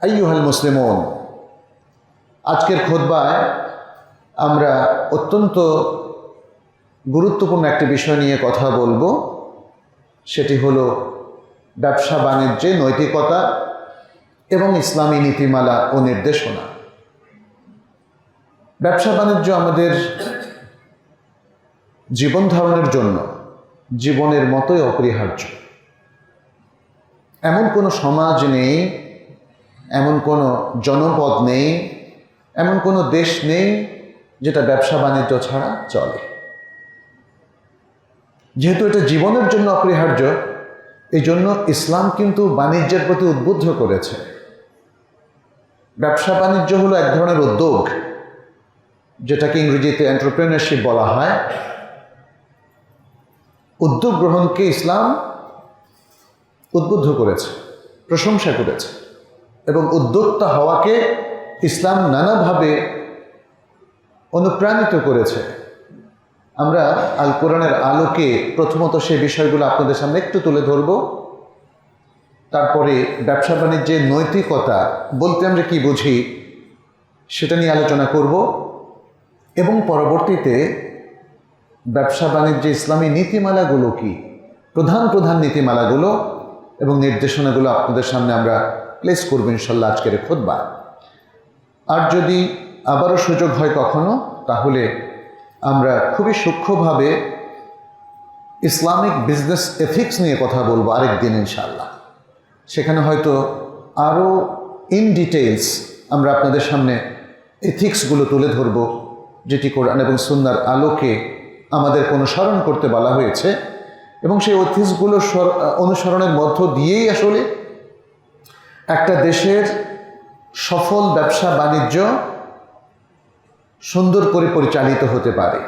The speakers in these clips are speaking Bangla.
আইয়ুহাল মুসলিমুন, আজকের খুতবায় আমরা অত্যন্ত গুরুত্বপূর্ণ একটি বিষয় নিয়ে কথা বলবো। সেটি হলো ব্যবসা বাণিজ্যে নৈতিকতা এবং ইসলামী নীতিমালা ও নির্দেশনা। ব্যবসা বাণিজ্য আমাদের জীবন ধারণের জন্য জীবনের মতোই অপরিহার্য। এমন কোনো সমাজ নেই, এমন কোনো জনপদ নেই, এমন কোনো দেশ নেই যেটা ব্যবসা বাণিজ্য ছাড়া চলে। যেহেতু এটা জীবনের জন্য অপরিহার্য, এই জন্য ইসলাম কিন্তু বাণিজ্যের প্রতি উদ্বুদ্ধ করেছে। ব্যবসা বাণিজ্য হলো এক ধরনের উদ্যোগ, যেটাকে ইংরেজিতে এন্টারপ্রেনারশিপ বলা হয়। উদ্যোগ গ্রহণকে ইসলাম উদ্বুদ্ধ করেছে, প্রশংসা করেছে, এবং উদ্যোক্তা হওয়াকে ইসলাম নানাভাবে অনুপ্রাণিত করেছে। আমরা আল কোরআনের আলোকে প্রথমত সেই বিষয়গুলো আপনাদের সামনে একটু তুলে ধরব। তারপরে ব্যবসা বাণিজ্যের নৈতিকতা বলতে আমরা কি বুঝি সেটা নিয়ে আলোচনা করব, এবং পরবর্তীতে ব্যবসা বাণিজ্যে ইসলামী নীতিমালাগুলো কি, প্রধান প্রধান নীতিমালাগুলো এবং নির্দেশনাগুলো আপনাদের সামনে আমরা প্লেস করব ইনশাল্লাহ আজকের খুতবা। আর যদি আবারও সুযোগ হয় কখনো, তাহলে আমরা খুবই সূক্ষ্মভাবে ইসলামিক বিজনেস এথিক্স নিয়ে কথা বলবো আরেকদিন ইনশাল্লাহ। সেখানে হয়তো আরও ইন ডিটেইলস আমরা আপনাদের সামনে এথিক্সগুলো তুলে ধরব, যেটি কোরআন এবং সুন্নাহর আলোকে আমাদের অনুসরণ করতে বলা হয়েছে, এবং সেই এথিক্সগুলো অনুসরণের মধ্য দিয়েই আসলে একটা দেশের সফল ব্যবসা বাণিজ্য সুন্দর করে পরিচালিত হতে পারে।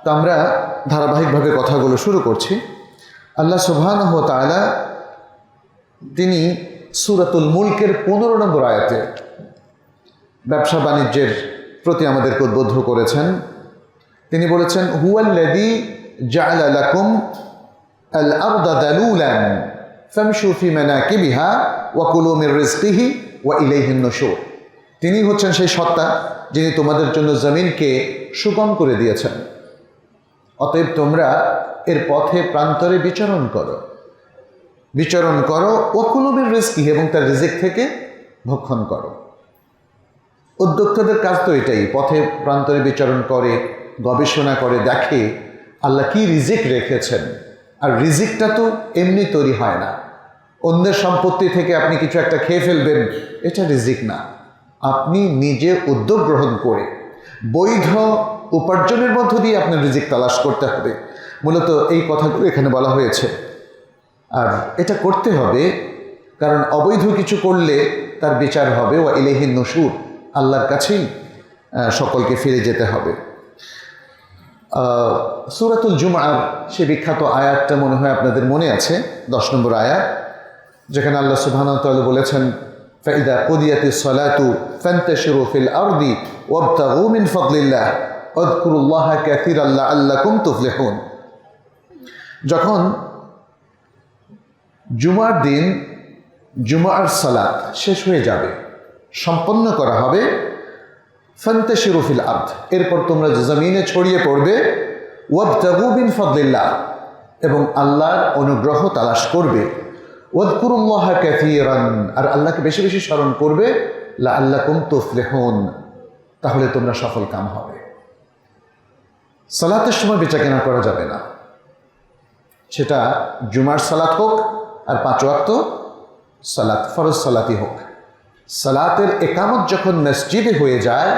তো আমরা ধারাবাহিকভাবে কথাগুলো শুরু করছি। আল্লাহ সুবহানাহু ওয়া তাআলা তিনি সূরাতুল মুলকের 15 নম্বর আয়াতে ব্যবসা বাণিজ্যের প্রতি আমাদেরকে উদ্বুদ্ধ করেছেন। তিনি বলেছেন, হুয়াল্লাযী জাআলা লাকুম আল আরদা দালুলান ফামশু ফি মানাকিবিহা ওয়া কুলু মির রিজকিহি ওয়া ইলাইহিন নুশুর। তিনি হচ্ছেন সেই সত্তা যিনি তোমাদের জন্য জমিনকে সুগম করে দিয়েছেন, অতএব তোমরা এর পথে প্রান্তরে বিচরণ করো ওয়া কুলু মির রিজকিহি, এবং তার রিজিক থেকে ভক্ষণ করো। উদ্যোক্তাদের কাজ তো এটাই, পথে প্রান্তরে বিচরণ করে, গবেষণা করে, দেখে আল্লাহ কি রিজিক রেখেছেন। আর রিজিকটা তো এমনি তৈরি হয় না। অন্যের সম্পত্তি থেকে আপনি কিছু একটা খেয়ে ফেলবেন, এটা রিজিক না। আপনি নিজে উদ্যোগ গ্রহণ করে বৈধ উপার্জনের মধ্য দিয়ে আপনার রিজিক তালাশ করতে হবে। মূলত এই কথাগুলো এখানে বলা হয়েছে। আর এটা করতে হবে কারণ অবৈধ কিছু করলে তার বিচার হবে, ওয়া ইলাইহিন নুশুর, আল্লাহর কাছেই সকলকে ফিরে যেতে হবে। সূরাতুল জুমআর সে বিখ্যাত আয়াতটা মনে হয় আপনাদের মনে আছে, 10 নম্বর আয়াত, যেখানে আল্লাহ সুবহানাহু ওয়া তাআলা বলেছেন, ফাইদা কুদিয়াতিস সালাতু ফান্তাশিরু ফিল আরদি ওয়াবতাগু মিন ফাদলিল্লাহ ওয়াযকুরুল্লাহা কাসীরান লাআল্লাকুম তুফলিহুন। যখন জুমার দিন জুমার সালাত শেষ হয়ে যাবে, সম্পন্ন করা হবে, ফান্তাশিরু ফিল আরদ, এরপর তোমরা জমিনে ছড়িয়ে পড়বে, ওয়াবতাগু মিন ফাদলিল্লাহ, এবং আল্লাহর অনুগ্রহ তালাশ করবে, ওয়াযকুরুল্লাহা কাসীরান, আর আল্লাহকে বেশি বেশি স্মরণ করবে, লাআল্লাকুম তুফলিহুন, তাহলে তোমরা সফল কাম হবে। সালাতের সময় বেচাকেনা করা যাবে না, সেটা জুমার সালাত হোক আর 5 ওয়াক্ত সালাত, ফরজ সালাতই হোক। সালাতের একামত যখন মসজিদে হয়ে যায়,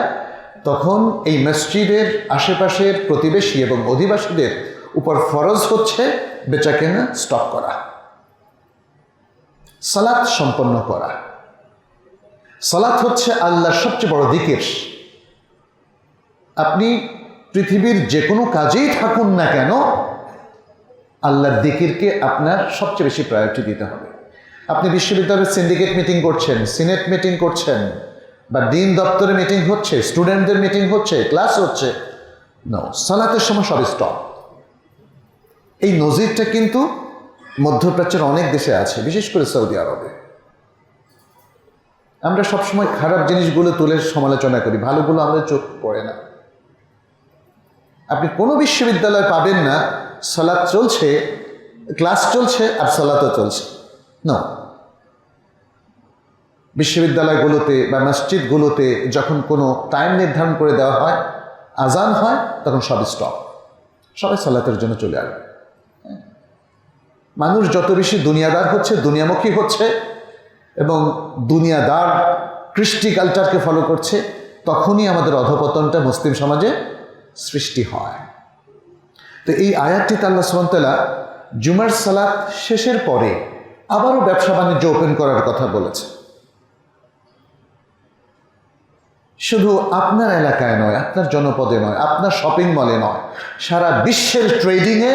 তখন এই মসজিদের আশেপাশের প্রতিবেশী এবং অধিবাসীদের উপর ফরজ হচ্ছে বেচাকেনা স্টপ করা, সালাত সম্পন্ন করা। সালাত হচ্ছে আল্লাহর সবচেয়ে বড় জিকির। আপনি পৃথিবীর যে কোনো কাজেই থাকুন না কেন, আল্লাহর জিকিরকে আপনার সবচেয়ে বেশি প্রায়োরিটি দিতে হবে। আপনি বিশ্ববিদ্যালয়ের সিন্ডিকেট মিটিং করছেন, সিনেট মিটিং করছেন, বা দিন দপ্তরে মিটিং হচ্ছে, স্টুডেন্টদের মিটিং হচ্ছে, ক্লাস হচ্ছে, নো, সালাতের সময় সব স্টপ। এই নজিরটা কিন্তু মধ্যপ্রাচ্যের অনেক দেশে আছে, বিশেষ করে সৌদি আরবে। আমরা সবসময় খারাপ জিনিসগুলো তুলে সমালোচনা করি, ভালোগুলো আমাদের চোখ পড়ে না। আপনি কোনো বিশ্ববিদ্যালয় পাবেন না সালাত চলছে, ক্লাস চলছে আর সালাতও চলছে, না। বিশ্ববিদ্যালয়গুলোতে বা মসজিদগুলোতে যখন কোনো টাইম নির্ধারণ করে দেওয়া হয়, আজান হয়, তখন সব স্টপ, সবাই সালাতের জন্য চলে আসবে। মানুষ যত বেশি দুনিয়াদার হচ্ছে, দুনিয়ামুখী হচ্ছে এবং দুনিয়াদার কৃষ্টি কালচারকে ফলো করছে, তখনই আমাদের অধপতনটা মুসলিম সমাজে সৃষ্টি হয়। তো এই আয়াতটিতে আল্লাহ সুবহানাহু ওয়া তাআলা জুমার সালাত শেষের পরে আবারও ব্যবসা বাণিজ্য ওপেন করার কথা বলেছে। শুধু আপনার এলাকায় নয়, আপনার জনপদে নয়, আপনার শপিং মলে নয়, সারা বিশ্বের ট্রেডিংয়ে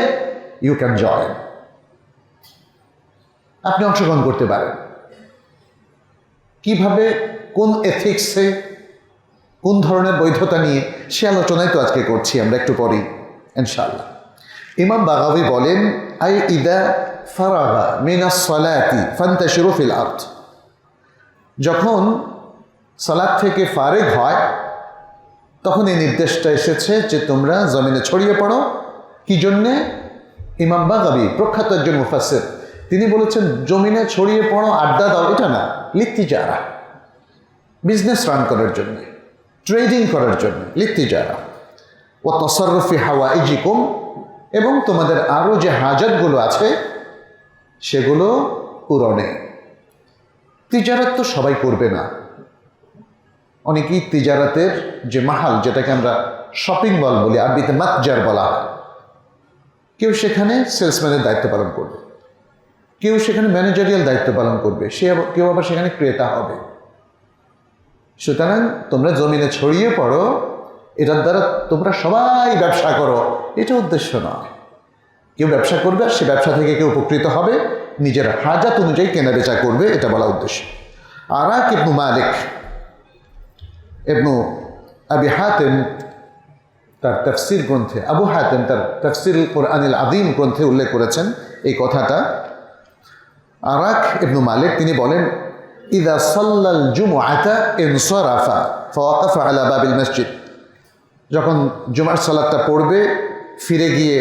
ইউ ক্যান জয়েন, আপনি অংশগ্রহণ করতে পারেন। কিভাবে, কোন এথিক্সে, কোন ধরনের বৈধতা নিয়ে, সে আলোচনায় তো আজকে করছি আমরা একটু পরেই ইনশাআল্লাহ। ইমাম বাগাবী বলেন, আই ইদা ফারাগা মিনাস সালাতি ফান্তাশিরু ফিল আরদ, যখন সালাত থেকে ফারেগ হয় তখন এই নির্দেশটা এসেছে যে তোমরা জমিনে ছড়িয়ে পড়ো। কি জন্যে? ইমাম বাগাবী প্রখ্যাত একজন মুফাসসির, তিনি বলেছেন জমিনে ছড়িয়ে পড়ো, আড্ডা দাও, এটা না, লিত্তিজারা, বিজনেস রান করার জন্য, ট্রেডিং করার জন্য, লিত্তিজারা ও তাসাররুফি হাওয়াইজিকুম, এবং তোমাদের আরও যে হাজাতগুলো আছে সেগুলো পূরণে। তিজারত তো সবাই করবে না, অনেকেই তিজারতের যে মাহাল, যেটাকে আমরা শপিং মল বলি, আরবিতে মাতজার বলা হয়, কেউ সেখানে সেলসম্যানের দায়িত্ব পালন করবে, কেউ সেখানে ম্যানেজারিয়াল দায়িত্ব পালন করবে, কেউ আবার সেখানে ক্রেতা হবে। সুতরাং তোমরা জমিনে ছড়িয়ে পড়ো, এটার দ্বারা তোমরা সবাই ব্যবসা করো, এটা উদ্দেশ্য নয়। কেউ ব্যবসা করবে আর সে ব্যবসা থেকে কেউ উপকৃত হবে, নিজের হাজাত অনুযায়ী কেনা বেচা করবে, এটা বলা উদ্দেশ্য। আরাক ইবনু মালিক ইবনু আবি হাতেম তার তাফসির গ্রন্থে, আবু হাতেম তার তাফসির কুরআনুল আযীম গ্রন্থে উল্লেখ করেছেন এই কথাটা। আরাক ইবনু মালিক তিনি বলেন, ইদা সাল্লাল জুমআতা ইনসারাফা ফাওয়াকাফা আলা বাবিল মসজিদ, যখন জুমার সালাতটা পড়বে ফিরে গিয়ে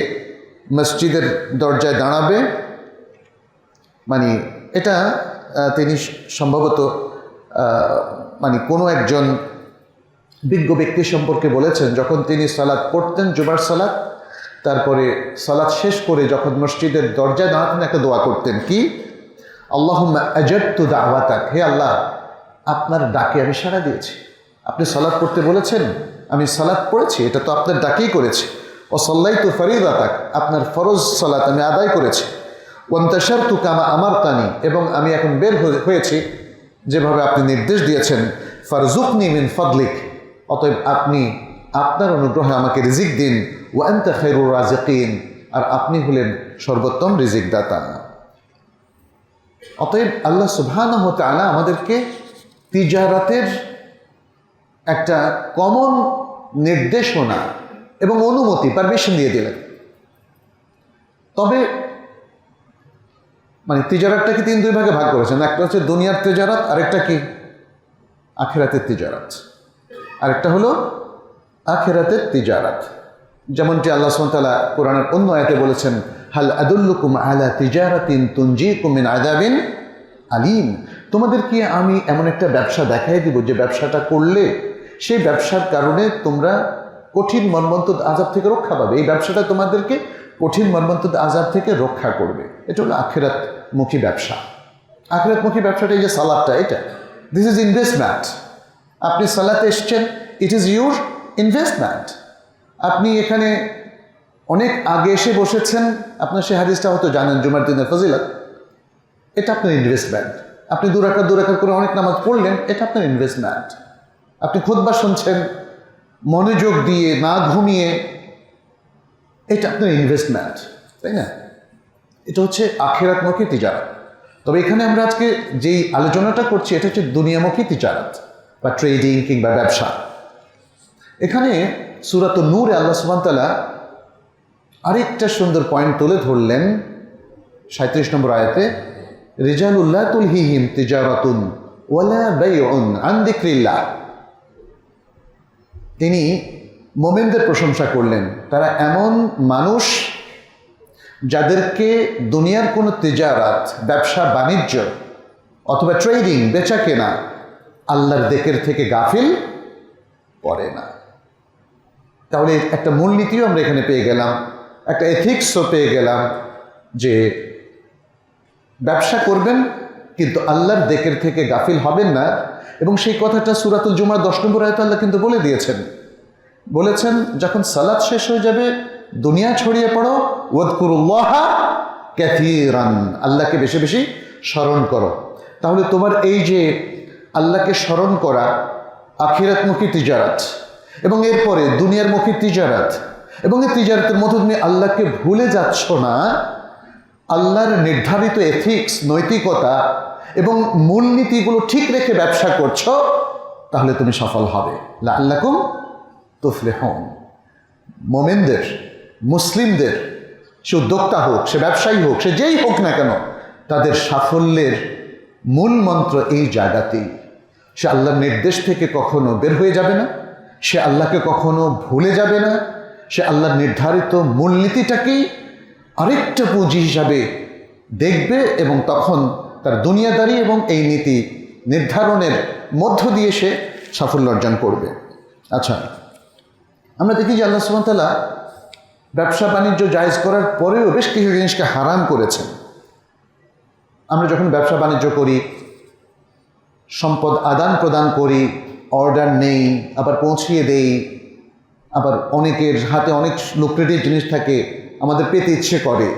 মসজিদের দরজায় দাঁড়াবে, মানে এটা তিনি সম্ভবত মানে কোনো একজন বিজ্ঞ ব্যক্তি সম্পর্কে বলেছেন, যখন তিনি সালাত পড়তেন জুমার সালাত, তারপরে সালাত শেষ করে যখন মসজিদের দরজায় দাঁড়াতেন একটা দোয়া করতেন, কি? আল্লাহুম্মা আজাবতু দাওয়াতাক, হে আল্লাহ আপনার ডাকে আমি সাড়া দিয়েছি, আপনি সালাত পড়তে বলেছেন, আমি সালাত পড়েছি, এটা তো আপনার ডাকেই করেছি। ও সাল্লাইতু ফরিদাতাক, আপনার ফরজ সালাত আমি আদায় করেছি। ওয়ান্তাশারতু কামা আমারতানি, এবং আমি এখন বের হয়েছি যেভাবে আপনি নির্দেশ দিয়েছেন। ফারজুকনি মিন ফাদলিক, অতএব আপনি আপনার অনুগ্রহে আমাকে রিজিক দিন। ওয়া আনতা খায়রুর রাজিকিন, আর আপনি হলেন সর্বোত্তম রিজিক দাতা। অতএব আল্লাহ সুবহানাহু ওয়া তাআলা আমাদেরকে তিজারাতের একটা কমন নির্দেশনা এবং অনুমতি, পারমিশন দিয়ে দিলেন। তবে মানে তিজারাতটাকে দুই ভাগে ভাগ করেছেন, একটা হচ্ছে দুনিয়ার তিজারাত, আরেকটা কি আখিরাতের তিজারাত, আরেকটা হলো আখিরাতের তিজারাত। যেমনটি আল্লাহ সুবহানাহু ওয়া তাআলা কোরআনের অন্য আয়াতে বলেছেন, হাল আদুল্লুকুম আলা তিজারাতিন তুনজিকুম মিন আযাবিন আলিম, তোমাদেরকে আমি এমন একটা ব্যবসা দেখাই দিব যে ব্যবসাটা করলে সেই ব্যবসার কারণে তোমরা কঠিন মর্মন্তুদ আযাব থেকে রক্ষা পাবে। এই ব্যবসাটা তোমাদেরকে কঠিন মর্মন্তুদ আযাব থেকে রক্ষা করবে। এটা হলো আখিরাতমুখী ব্যবসা। আখিরাতমুখী ব্যবসাটা এই যে সালাতটা, এটা দিস ইজ ইনভেস্টমেন্ট। আপনি সালাতে এসছেন, ইট ইজ ইউর ইনভেস্টমেন্ট। আপনি এখানে অনেক আগে এসে বসেছেন, আপনার সেই হাদিসটা হয়তো জানেন, জুমার দিনের ফজিলত, এটা আপনার ইনভেস্টমেন্ট। আপনি দু রাকাত করে অনেক নামাজ পড়লেন, এটা আপনার ইনভেস্টমেন্ট। আপনি খুতবা শুনছেন মনোযোগ দিয়ে, না ঘুমিয়ে, এটা আপনার ইনভেস্টমেন্ট, তাই না? এটা হচ্ছে আখিরাতমুখী তিজারাত। তবে এখানে আমরা আজকে যেই আলোচনাটা করছি এটা হচ্ছে দুনিয়ামুখী তিজারাত বা ট্রেডিং কিংবা ব্যবসা। এখানে সূরাতুন নূরে আল্লাহ সুবহানাহু ওয়া তাআলা আরেকটা সুন্দর পয়েন্ট তুলে ধরলেন 37 নম্বর আয়াতে, রিজালুল্লাহ তুলহিহিম তিজারাতুন ওয়ালা বাইউন আন যিকরিল্লাহ। তিনি মোমেনদের প্রশংসা করলেন, তারা এমন মানুষ যাদেরকে দুনিয়ার কোনো তিজারাত, ব্যবসা বাণিজ্য অথবা ট্রেডিং, বেচা কেনা আল্লাহর দিকের থেকে গাফিল করে না। তাহলে একটা মূলনীতিও আমরা এখানে পেয়ে গেলাম, একটা এথিক্সও পেয়ে গেলাম যে ব্যবসা করবেন কিন্তু আল্লাহর দিকের থেকে গাফিল হবেন না। এবং সেই কথাটা সূরাতুল জুমার 10 নম্বর আয়াতে আল্লাহ কিন্তু বলে দিয়েছেন, বলেছেন যখন সালাত শেষ হয়ে যাবে দুনিয়া ছড়িয়ে পড়ো, ওয়াদকুরুল্লাহা কাসীরান, আল্লাহকে বেশি বেশি স্মরণ করো। তাহলে তোমার এই যে আল্লাহকে স্মরণ করা, আখিরাতমুখী তিজারাত এবং এরপরে দুনিয়ারমুখী তিজারাত, এবং এই তিজারাতের মধ্যে তুমি আল্লাহকে ভুলে যাচ্ছ না, আল্লাহর নির্ধারিত এথিক্স, নৈতিকতা এবং মূলনীতিগুলো ঠিক রেখে ব্যবসা করছো, তাহলে তুমি সফল হবে। লাআল্লাকুম তুফলিহুন। মোমেনদের, মুসলিমদের, সে উদ্যোক্তা হোক, সে ব্যবসায়ী হোক, সে যেই হোক না কেন, তাদের সাফল্যের মূল মন্ত্র এই জায়গাতেই। সে আল্লাহর নির্দেশ থেকে কখনো বের হয়ে যাবে না, সে আল্লাহকে কখনো ভুলে যাবে না, সে আল্লাহর নির্ধারিত মূলনীতিটাকেই আরেকটা পুঁজি হিসাবে দেখবে এবং তখন তার দুনিয়াদারি এবং এই নীতি নির্ধারণের মধ্য দিয়ে সে সাফল্য অর্জন করবে। আচ্ছা, আমরা দেখি যে আল্লাহ সুবহানাহু ওয়া তাআলা ব্যবসা বাণিজ্য জায়েজ করার পরেও বেশ কিছু জিনিসকে হারাম করেছেন। আমরা যখন ব্যবসা বাণিজ্য করি, সম্পদ আদান প্রদান করি, অর্ডার নেই, আবার পৌঁছিয়ে দেই, আবার অনেকের হাতে অনেক লুক্রেটিভ জিনিস থাকে, আমাদের পেতে ইচ্ছে করে,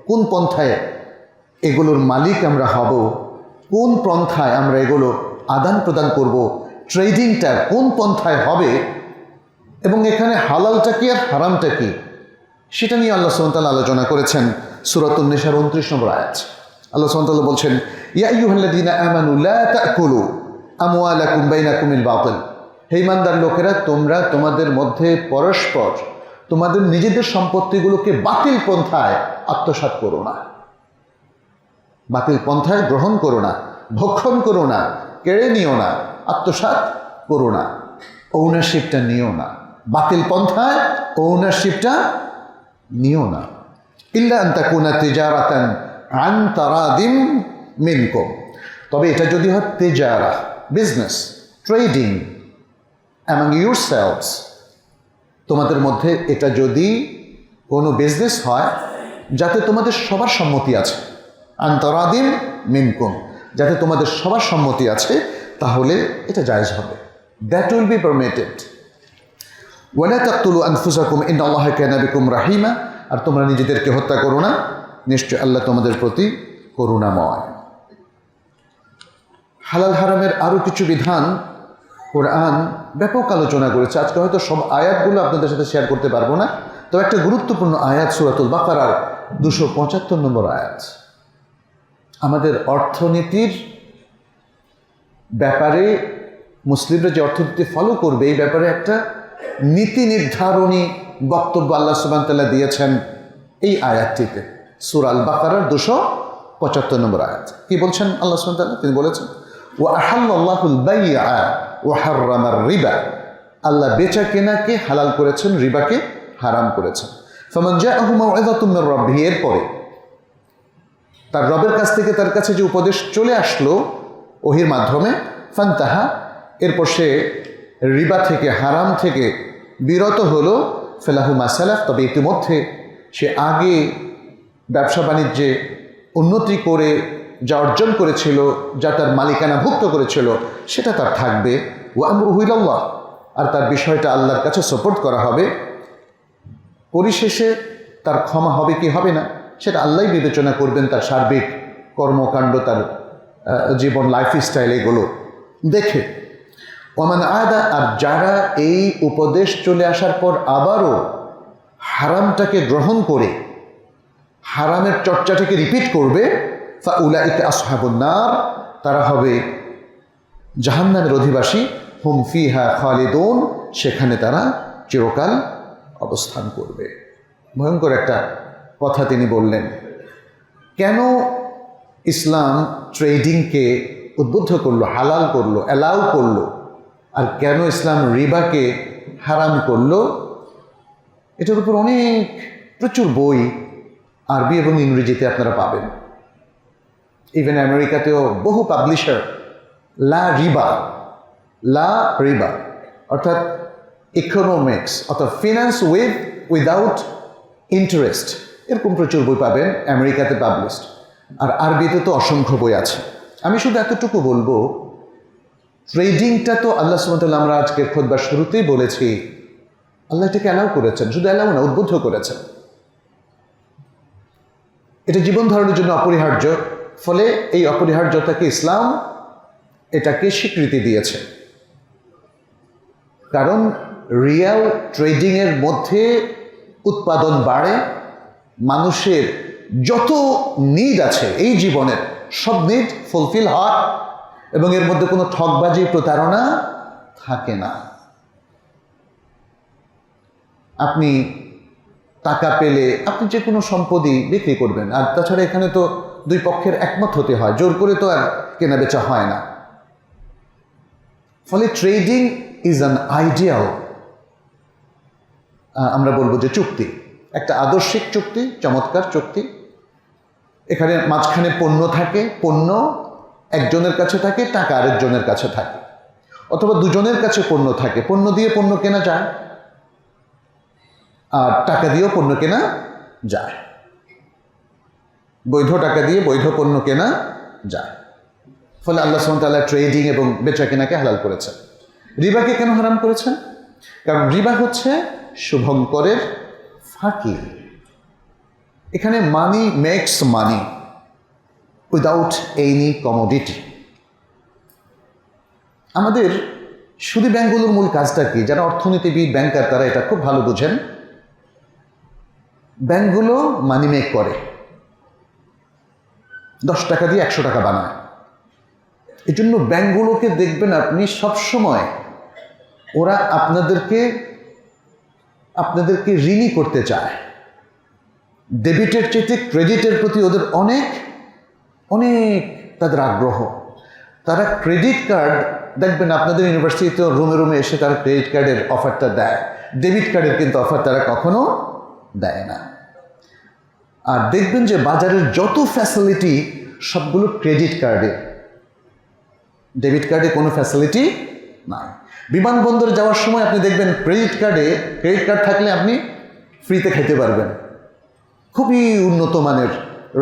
কোন পন্থায় এগুলোর মালিক আমরা হব, কোন পন্থায় আমরা এগুলো আদান প্রদান করব, ট্রেডিংটা কোন পন্থায় হবে এবং এখানে হালালটা কি আর হারামটা কি, সেটা নিয়ে আল্লাহ সুবহানাহু ওয়া তাআলা আলোচনা করেছেন সূরাতুন নিসার 29 নম্বর আয়াত। আল্লাহ সুবহানাহু ওয়া তাআলা বলছেন, ইয়া আইয়ুহাল্লাযীনা আমানু লা তা'কুলু আমওয়ালাকুম বাইনাকুম বিল বাতিল। হে ঈমানদার লোকেরা, তোমরা তোমাদের মধ্যে পরস্পর তোমাদের নিজেদের সম্পত্তিগুলোকে বাতিল পন্থায় আত্মসাৎ করো না, বাতিল পন্থায় গ্রহণ করো না, ভক্ষণ করো না, কেড়ে নিও না, আত্মসাৎ করো না, ওনারশিপটা নিও না, বাতিল পন্থায় ওনারশিপটা নিও না। ইল্লা আন তাকুনা তিজারাতান আন তারাদিম মিনকুম। তবে এটা যদি হয় তিজারা, বিজনেস, ট্রেডিং অ্যামং ইউরসেলভস, তোমাদের মধ্যে এটা যদি কোনো বিজনেস হয় যাতে তোমাদের সবার সম্মতি আছে, আন তারাদিম মিনকুম, যাতে তোমাদের সবার সম্মতি আছে, তাহলে এটা জায়েজ হবে। That will be permitted. ওয়ালা তাকতুলু আনফুসাকুম ইন্নাল্লাহা কানা বিকুম রাহিমা। আর তোমরা নিজেদেরকে হত্যা করো না, নিশ্চয় আল্লাহ তোমাদের প্রতি করুণাময়। হালাল হারামের আরও কিছু বিধান কোরআন ব্যাপক আলোচনা করেছে। আজকে হয়তো সব আয়াতগুলো আপনাদের সাথে শেয়ার করতে পারবো না, তবে একটা গুরুত্বপূর্ণ আয়াত সূরাতুল বাকারার 275 নম্বর আয়াত আমাদের অর্থনীতির ব্যাপারে, মুসলিমরা যে অর্থনীতি ফলো করবে এই ব্যাপারে একটা নীতি নির্ধারণী বক্তব্য আল্লাহ সুবহানাহু ওয়া তাআলা দিয়েছেন এই আয়াতটিতে। সূরা আল বাকারার 275 নম্বর আয়াত। কি বলছেন আল্লাহ সুবহানাহু ওয়া তাআলা? তিনি বলেছেন, ওয়া আহাল্লাল্লাহুল বাইআ ওয়া হাররামার রিবা। আল্লাহ বেচা কেনাকে হালাল করেছেন, রিবাকে হারাম করেছেন। ফামান জাআহু মাউইযাতুম মির রাব্বিহি, এরপরে তার রবের কাছ থেকে তার কাছে যে উপদেশ চলে আসলো ওহির মাধ্যমে, ফান্তাহা, এরপর সে রিবা থেকে, হারাম থেকে বিরত হলো, ফেলাহু মা সালাফ, তবে ইতিমধ্যে সে আগে ব্যবসা বাণিজ্যে উন্নতি করে যা অর্জন করেছিল, যা তার মালিকানাভুক্ত করেছিল, সেটা তার থাকবে। ওয়া আমরুহু ইলাল্লাহ, আর তার বিষয়টা আল্লাহর কাছে সুপোর্ট করা হবে। পরিশেষে তার ক্ষমা হবে কি হবে না সেটা আল্লাহই বিবেচনা করবেন, তার সার্বিক কর্মকাণ্ড, তার জীবন, লাইফস্টাইল এগুলো দেখে। ওমান আদা, আর যারা এই উপদেশ চলে আসার পর আবারও হারামটাকে গ্রহণ করে হারামের চর্চাটাকে রিপিট করবে, ফাউলাইকা আসহাবুন নার, তারা হবে জাহান্নামের অধিবাসী, হুম ফিহা খালিদুন, সেখানে তারা চিরকাল অবস্থান করবে। ভয়ঙ্কর একটা কথা তিনি বললেন। কেন ইসলাম ট্রেডিংকে উদ্বুদ্ধ করলো, হালাল করলো, অ্যালাউ করলো, আর কেন ইসলাম রিবাকে হারাম করলো, এটার উপর অনেক প্রচুর বই আরবি এবং ইংরেজিতে আপনারা পাবেন। ইভেন আমেরিকাতেও বহু পাবলিশার লা রিবা অর্থাৎ ইকোনমিক্স অর্থাৎ ফিনান্স উইদাউট ইন্টারেস্ট, এরকম প্রচুর বই পাবেন আমেরিকাতে পাবলিশড। আর আরবিতে তো অসংখ্য বই আছে। আমি শুধু এতটুকু বলবো, ট্রেডিংটা তো আল্লাহ সুবহানাহু ওয়া তাআলা, আমরা আজকে খুতবার শুরুতেই বলেছি, আল্লাহ এটাকে অ্যালাউ করেছেন, শুধু অ্যালাউ না, উদ্বুদ্ধ করেছেন। এটা জীবন ধারণের জন্য অপরিহার্য, ফলে এই অপরিহার্যতাকে ইসলাম এটাকে স্বীকৃতি দিয়েছে। কারণ রিয়াল ট্রেডিংয়ের মধ্যে উৎপাদন বাড়ে, মানুষের যত নিড আছে এই জীবনের সব নিড ফুলফিল হয়, এবং এর মধ্যে কোনো ঠকবাজি প্রতারণা থাকে না। আপনি টাকা পেলে আপনি যে কোনো সম্পদই বিক্রি করবেন, আর তাছাড়া এখানে তো দুই পক্ষের একমত হতে হয়, জোর করে তো আর কেনা বেচা হয় না। ফলে ট্রেডিং ইজ অ্যান আইডিয়াল, আমরা বলবো যে চুক্তি, একটা আদর্শিক চুক্তি, চমৎকার চুক্তি। এখানে মাঝখানে পণ্য থাকে, পণ্য একজনের কাছে থাকে, টাকা আরেকজনের কাছে থাকে, অথবা দুজনের কাছে পণ্য থাকে, পণ্য দিয়ে পণ্য কেনা যায় আর টাকা দিয়েও পণ্য কেনা যায়, বৈধ টাকা দিয়ে বৈধ পণ্য কেনা যায়। ফলে আল্লাহ সুবহানাহু ওয়া তাআলা ট্রেডিং এবং বেচা কেনাকে হালাল করেছেন। রিবাকে কেন হারাম করেছেন? কারণ রিবা হচ্ছে শুভঙ্করের ফাঁকি। এখানে money makes money without any commodity. আমাদের সুদী ব্যাংকগুলোর মূল কাজটা কি? যারা অর্থনীতিবিদ, ব্যাংকার, তারা এটা খুব ভালো বুঝেন। ব্যাংকগুলো মানি মেক করে, 10 টাকা দিয়ে 100 টাকা বানায়। এই জন্য ব্যাংকগুলোকে দেখবেন আপনি সবসময়, ওরা আপনাদেরকে ঋণী করতে চায়। ডেবিটের চেয়ে ক্রেডিটের প্রতি ওদের অনেক তাদের আগ্রহ। তারা ক্রেডিট কার্ড দেখবেন আপনাদের ইউনিভার্সিটিতে রুমে রুমে এসে তারা ক্রেডিট কার্ডের অফারটা দেয়, ডেবিট কার্ডের কিন্তু অফার তারা কখনো দেয় না। আর দেখবেন যে বাজারের যত ফ্যাসিলিটি সবগুলো ক্রেডিট কার্ডে, ডেবিট কার্ডে কোনো ফ্যাসিলিটি নাই। বিমানবন্দরে যাওয়ার সময় আপনি দেখবেন ক্রেডিট কার্ড থাকলে আপনি ফ্রিতে খেতে পারবেন খুবই উন্নত মানের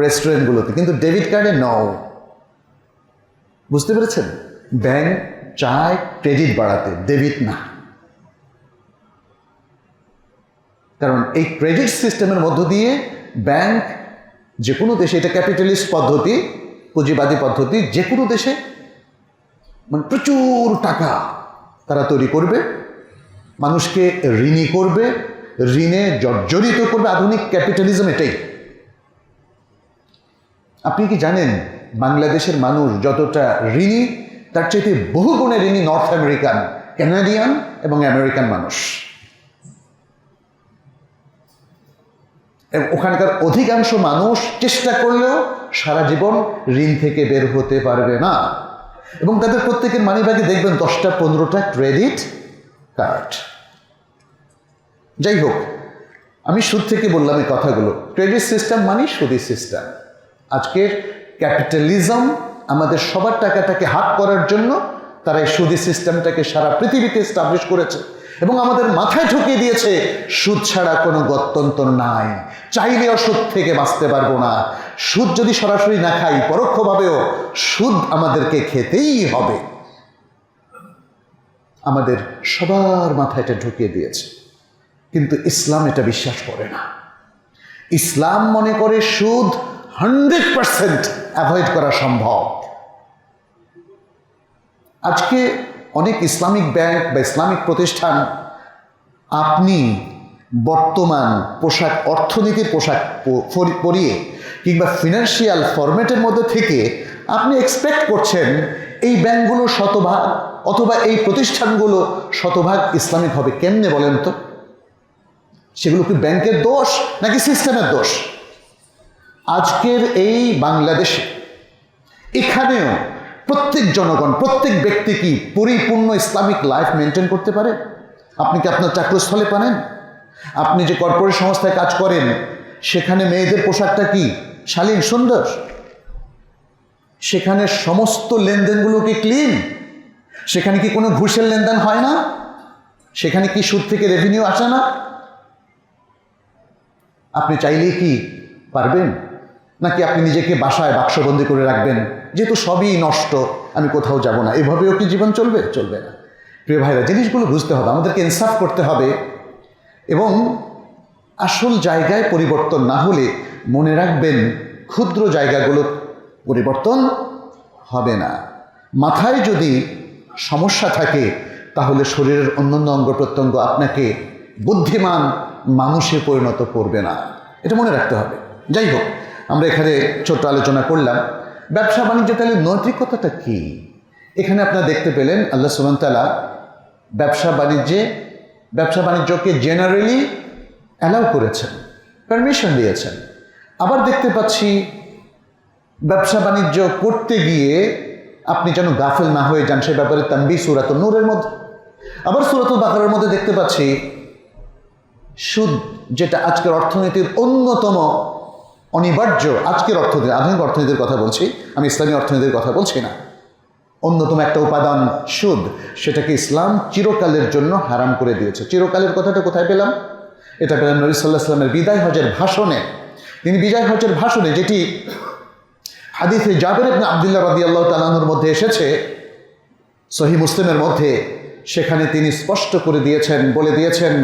রেস্টুরেন্টগুলোতে, কিন্তু ডেবিট কার্ডে নও। বুঝতে পেরেছেন? ব্যাংক চায় ক্রেডিট বাড়াতে, ডেবিট না। কারণ এই ক্রেডিট সিস্টেমের মধ্য দিয়ে ব্যাংক যে কোনো দেশে, এটা ক্যাপিটালিস্ট পদ্ধতি, পুঁজিবাদী পদ্ধতি, যে কোনো দেশে মানে প্রচুর টাকা তারা তৈরি করবে, মানুষকে ঋণী করবে, ঋণে জর্জরিত করবে। আধুনিক ক্যাপিটালিজম এটাই। আপনি কি জানেন বাংলাদেশের মানুষ যতটা ঋণী, তার চাইতে বহু গুণে ঋণী নর্থ আমেরিকান, কানাডিয়ান এবং আমেরিকান মানুষ। ওখানকার অধিকাংশ মানুষ চেষ্টা করলেও সারা জীবন ঋণ থেকে বের হতে পারবে না, এবং তাদের প্রত্যেকের মানিব্যাগে দেখবেন 10টা-15টা ক্রেডিট কার্ড। যাই হোক, আমি সুদ থেকে বললাম এই কথাগুলো। ক্রেডিট সিস্টেম মানে সুদী সিস্টেম। আজকের ক্যাপিটালিজম আমাদের সবার টাকাটাকে হাত করার জন্য তারা এই সুদী সিস্টেমটাকে সারা পৃথিবীতে এস্টাবলিশ করেছে, এবং আমাদের মাথায় ঢুকিয়ে দিয়েছে সুদ ছাড়া কোনো গত্যন্তর নাই, চাইলেও সুদ থেকে বাঁচতে পারবো না। সুদ যদি সরাসরি না খাই, পরোক্ষভাবেও সুদ আমাদেরকে খেতেই হবে। আমাদের সবার মাথায় এটা ঢুকিয়ে দিয়েছে, কিন্তু ইসলাম এটা বিশ্বাস করে না। ইসলাম মনে করে সুদ 100% অ্যাভয়েড করা সম্ভব। আজকে অনেক ইসলামিক ব্যাংক বা ইসলামিক প্রতিষ্ঠান, আপনি বর্তমান অর্থনীতির পোশাক পরিয়ে কিংবা ফিনান্সিয়াল ফরম্যাটের মধ্যে থেকে আপনি এক্সপেক্ট করছেন এই ব্যাংকগুলো শতভাগ অথবা এই প্রতিষ্ঠানগুলো শতভাগ ইসলামিক হবে। কেমনে বলেন তো? সেগুলো কি ব্যাংকের দোষ নাকি সিস্টেমের দোষ? আজকের এই বাংলাদেশে এখানেও প্রত্যেক জনগণ, প্রত্যেক ব্যক্তি কি পরিপূর্ণ ইসলামিক লাইফ মেনটেন করতে পারে? আপনি কি আপনার চাকরিস্থলে পারেন? আপনি যে কর্পোরেট সংস্থায় কাজ করেন সেখানে মেয়েদের পোশাকটা কি শালীন সুন্দর? সেখানে সমস্ত লেনদেনগুলো কি ক্লিন? সেখানে কি কোনো ঘুষের লেনদেন হয় না? সেখানে কি সুদ থেকে রেভিনিউ আসে না? আপনি চাইলেই কি পারবেন? নাকি আপনি নিজেকে বাসায় বাক্সবন্দি করে রাখবেন, যেহেতু সবই নষ্ট, আমি কোথাও যাব না, এভাবেও কি জীবন চলবে? চলবে না। প্রিয় ভাইরা, জিনিসগুলো বুঝতে হবে, আমাদেরকে ইনসাফ করতে হবে, এবং আসল জায়গায় পরিবর্তন না হলে মনে রাখবেন ক্ষুদ্র জায়গাগুলো পরিবর্তন হবে না। মাথায় যদি সমস্যা থাকে তাহলে শরীরের অন্যান্য অঙ্গ প্রত্যঙ্গ আপনাকে বুদ্ধিমান মানুষে পরিণত করবে না, এটা মনে রাখতে হবে। যাই হোক, আমরা এখানে ছোট্ট আলোচনা করলাম ব্যবসা বাণিজ্য। তাহলে নৈতিকতাটা কি? এখানে আপনারা দেখতে পেলেন আল্লাহ সুবহানাহু ওয়া তাআলা ব্যবসা বাণিজ্যকে জেনারেলি অ্যালাউ করেছেন, পারমিশন দিয়েছেন। আবার দেখতে পাচ্ছি ব্যবসা বাণিজ্য করতে গিয়ে আপনি যেন গাফেল না হয়ে যান সে ব্যাপারে তানবীহ সূরাতুন নূরের মধ্যে। আবার সূরাতুল বাকারার মধ্যে দেখতে পাচ্ছি সুদ, যেটা আজকের অর্থনীতির অন্যতম অনিবার্য, আজকের অর্থনীতি, আধুনিক অর্থনীতির কথা বলছি, আমি ইসলামী অর্থনীতির কথা বলছি না, অন্যতম একটা উপাদান সুদ, সেটাকে ইসলাম চিরকালের জন্য হারাম করে দিয়েছে। চিরকালের কথাটা কোথায় পেলাম? এটা পেলাম নবী সাল্লাল্লাহু আলাইহি ওয়াসাল্লামের বিদায় হজের ভাষণে। তিনি বিদায় হজের ভাষণে, যেটি হাদিসে জাবের ইবনে আব্দুল্লাহ রাদিয়াল্লাহু তাআলা আনহুর মধ্যে এসেছে, সহিহ মুসলিমের মধ্যে, সেখানে তিনি স্পষ্ট করে দিয়েছেন, বলে দিয়েছেন,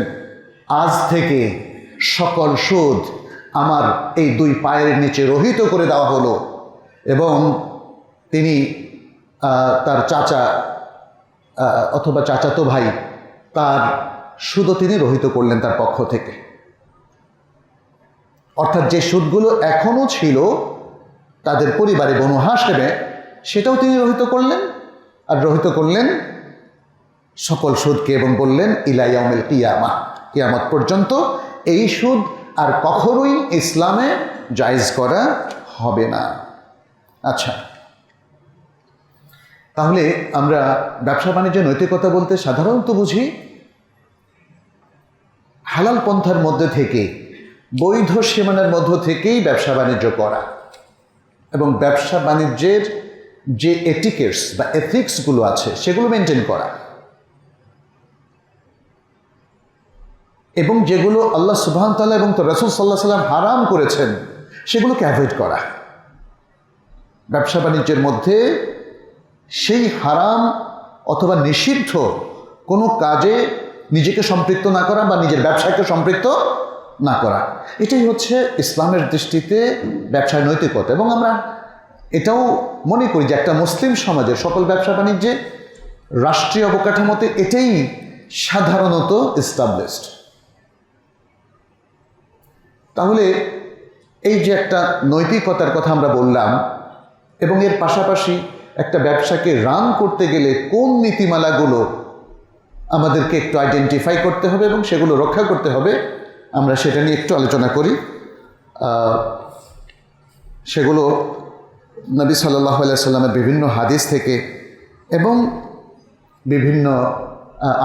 আজ থেকে সকল সুদ আমার এই দুই পায়ের নিচে রহিত করে দেওয়া হলো। এবং তিনি তার চাচা অথবা চাচাতো ভাই, তার সুদও তিনি রহিত করলেন তার পক্ষ থেকে। অর্থাৎ যে সুদগুলো এখনও ছিল তাদের পরিবারে বনু হাশেমে, সেটাও তিনি রহিত করলেন। আর রহিত করলেন সকল সুদকে, এবং বললেন ইলা ইয়াউমিল কিয়ামাহ, কিয়ামত পর্যন্ত এই সুদ আর কখনোই ইসলামে জায়েজ করা হবে না। আচ্ছা, তাহলে আমরা ব্যবসা বাণিজ্যের নৈতিকতা বলতে সাধারণত বুঝি হালাল পন্থার মধ্যে থেকে, বৈধ সীমানার মধ্য থেকেই ব্যবসা বাণিজ্য করা, এবং ব্যবসা বাণিজ্যের যে এটিকেটস বা এথিক্সগুলো আছে সেগুলো মেনটেন করা, এবং যেগুলো আল্লাহ সুবহানাহু ওয়া তাআলা এবং রাসূল সাল্লাল্লাহু আলাইহি ওয়াসাল্লাম হারাম করেছেন সেগুলোকে অ্যাভয়েড করা। ব্যবসা বাণিজ্যের মধ্যে সেই হারাম অথবা নিষিদ্ধ কোনো কাজে নিজেকে সম্পৃক্ত না করা বা নিজের ব্যবসাকে সম্পৃক্ত না করা, এটাই হচ্ছে ইসলামের দৃষ্টিতে ব্যবসায় নৈতিকতা। এবং আমরা এটাও মনে করি যে একটা মুসলিম সমাজের সকল ব্যবসা বাণিজ্যে রাষ্ট্রীয় অবকাঠামোতে এটাই সাধারণত এস্টাবলিশড। তাহলে এই যে একটা নৈতিকতার কথা আমরা বললাম, এবং এর পাশাপাশি একটা ব্যবসাকে রান করতে গেলে কোন নীতিমালাগুলো আমাদেরকে একটু আইডেন্টিফাই করতে হবে এবং সেগুলো রক্ষা করতে হবে, আমরা সেটা নিয়ে একটু আলোচনা করি। সেগুলো নবী সাল্লাল্লাহু আলাইহি ওয়াসাল্লামের বিভিন্ন হাদিস থেকে এবং বিভিন্ন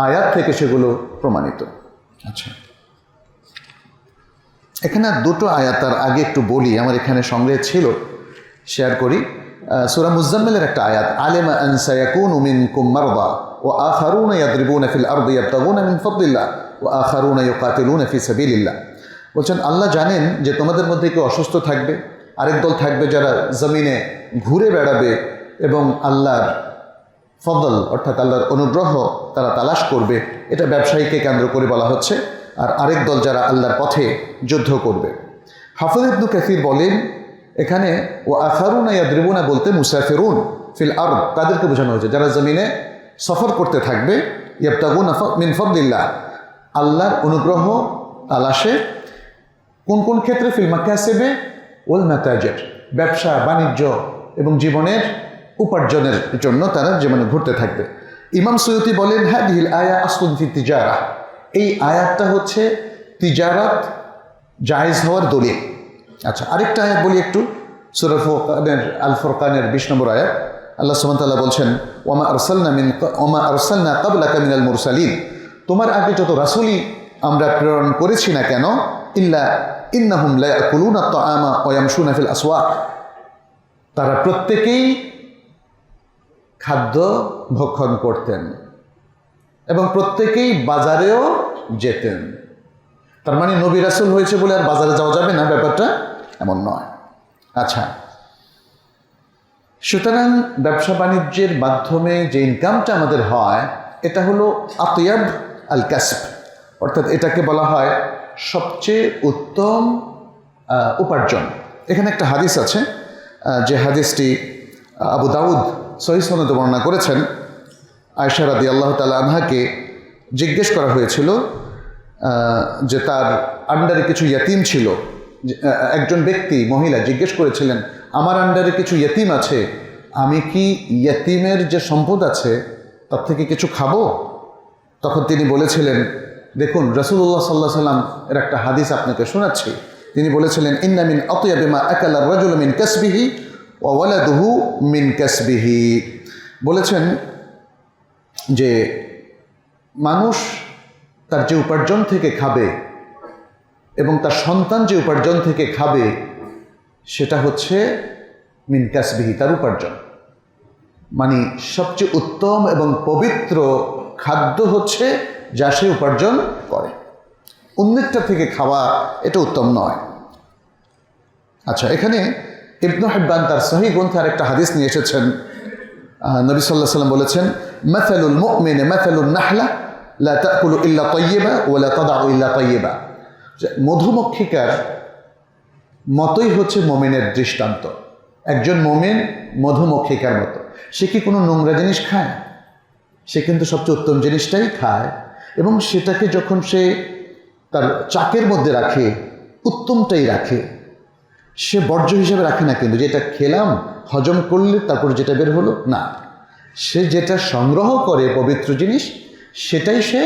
আয়াত থেকে সেগুলো প্রমাণিত। আচ্ছা, এখানে দুটো আয়াত, তার আগে একটু বলি, আমার এখানে সংগ্রহে ছিল, শেয়ার করি। সূরা মুজাম্মিলের একটা আয়াত, আলিমা আন সায়াকুনু মিনকুম মারদা ওয়া আখারুনা ইয়াদরিবুনা ফিল আরদি ইয়াবতাগুনা মিন ফাদলিল্লাহ ওয়া আখারুনা ইউকাতিলুনা ফি সাবিলিল্লাহ। বলছেন আল্লাহ জানেন যে তোমাদের মধ্যে কেউ অসুস্থ থাকবে, আরেক দল থাকবে যারা জমিনে ঘুরে বেড়াবে এবং আল্লাহর ফদল অর্থাৎ আল্লাহর অনুগ্রহ তারা তালাশ করবে। এটা ব্যবসায়ীকে কেন্দ্র করে বলা হচ্ছে। আর আরেক দল যারা আল্লাহর পথে যুদ্ধ করবে। হাফিজ ইবনে কাসির বলেন এখানে ও আখারুনা ইয়াদরিবুনা বলতে মুসাফিরুন ফিল আরদ, তাদেরকে বোঝানো হয়েছে যারা জমিনে সফর করতে থাকবে, ইয়াবতাগুনা মিন ফাদলিল্লাহ, আল্লাহর অনুগ্রহ তালাশে। কোন কোন ক্ষেত্রে? ফিল মাকাসিবে ওয়াল মাতাজির, ব্যবসা বাণিজ্য এবং জীবনের উপার্জনের জন্য তারা জীবনে ঘুরতে থাকবে। ইমাম সুয়ুতি বলেন হাদিহিল আয়া আসলুন ফি তিজারা, এই আয়াতটা হচ্ছে তিজারাত জায়েজ হওয়ার দলিল। আচ্ছা, আরেকটা আয়াত বলি একটু, সূরা ফুরকানের আল ফুরকানের 20 নম্বর আয়াত, আল্লাহ সুবহানাহু ওয়া তাআলা বলছেন, ওমা আরসালনা ক্বাবলাকা মিনাল মুরসালিন, তোমার আগে যত রাসূলই আমরা প্রেরণ করেছি না কেন, ইল্লা ইন্নাহুম লা ইয়াকুলুনা আত-তাআমা ওয়া ইয়ামশুনা ফিল আসওয়াক, তারা প্রত্যেকেই খাদ্য ভক্ষণ করতেন এবং প্রত্যেকেই বাজারেও যেতেন। তার মানে নবী রাসূল হয়েছে বলে আর বাজারে যাওয়া যাবে না, ব্যাপারটা এমন নয়। আচ্ছা, সুতরাং ব্যবসা বাণিজ্যের মাধ্যমে যে ইনকামটা আমাদের হয় এটা হলো আতিয়াব আল কাসব, অর্থাৎ এটাকে বলা হয় সবচেয়ে উত্তম উপার্জন। এখানে একটা হাদিস আছে, যে হাদিসটি আবু দাউদ সহিহ সনদে বর্ণনা করেছেন। আয়েশা রাদিয়াল্লাহু তাআলা আনহাকে জিজ্ঞেস করা হয়েছিল যে তার আন্ডারে কিছু ইয়াতিম ছিল। একজন ব্যক্তি, মহিলা জিজ্ঞেস করেছিলেন, আমার আন্ডারে কিছু ইয়াতিম আছে, আমি কি ইয়াতিমের যে সম্পদ আছে তার থেকে কিছু খাবো? তখন তিনি বলেছিলেন, দেখুন রাসূলুল্লাহ সাল্লাল্লাহু আলাইহি ওয়াসাল্লাম এর একটা হাদিস আপনাকে শোনাচ্ছি। তিনি বলেছিলেন, ইন্না মিন আতয়াবি মা আকালা আর-রাজুলু মিন কাসবিহি ওয়া ওয়ালাদুহু মিন কাসবিহি, বলেছেন যে মানুষ তার যে উপার্জন থেকে খাবে এবং তার সন্তান যে উপার্জন থেকে খাবে সেটা হচ্ছে মিন কাসবিহি, তার উপার্জন। মানে সবচেয়ে উত্তম এবং পবিত্র খাদ্য হচ্ছে যা সে উপার্জন করে, অন্যেরটা থেকে খাওয়া এটা উত্তম নয়। আচ্ছা, এখানে ইবনে হিব্বান তার সহিহ গ্রন্থে আরেকটা হাদিস নিয়ে এসেছেন। নবী সাল্লাল্লাহু আলাইহি ওয়াসাল্লাম বলেছেন, মাসালুল মুমিনি মাসালুন নাহলা লা তাকুলু ইল্লা তাইয়্যিবা ওয়া লা তাদউ ইল্লা তাইয়্যিবা, মধুমক্ষিকার মতোই হচ্ছে মোমেনের দৃষ্টান্ত। একজন মোমেন মধুমক্ষিকার মতো, সে কি কোনো নোংরা জিনিস খায়? সে কিন্তু সবচেয়ে উত্তম জিনিসটাই খায় এবং সেটাকে যখন সে তার চাকের মধ্যে রাখে উত্তমটাই রাখে, সে বর্জ্য হিসাবে রাখে না, কিন্তু যেটা খেলাম হজম করলে তারপর যেটা বের হলো না, সে যেটা সংগ্রহ করে পবিত্র জিনিস সেটাই সে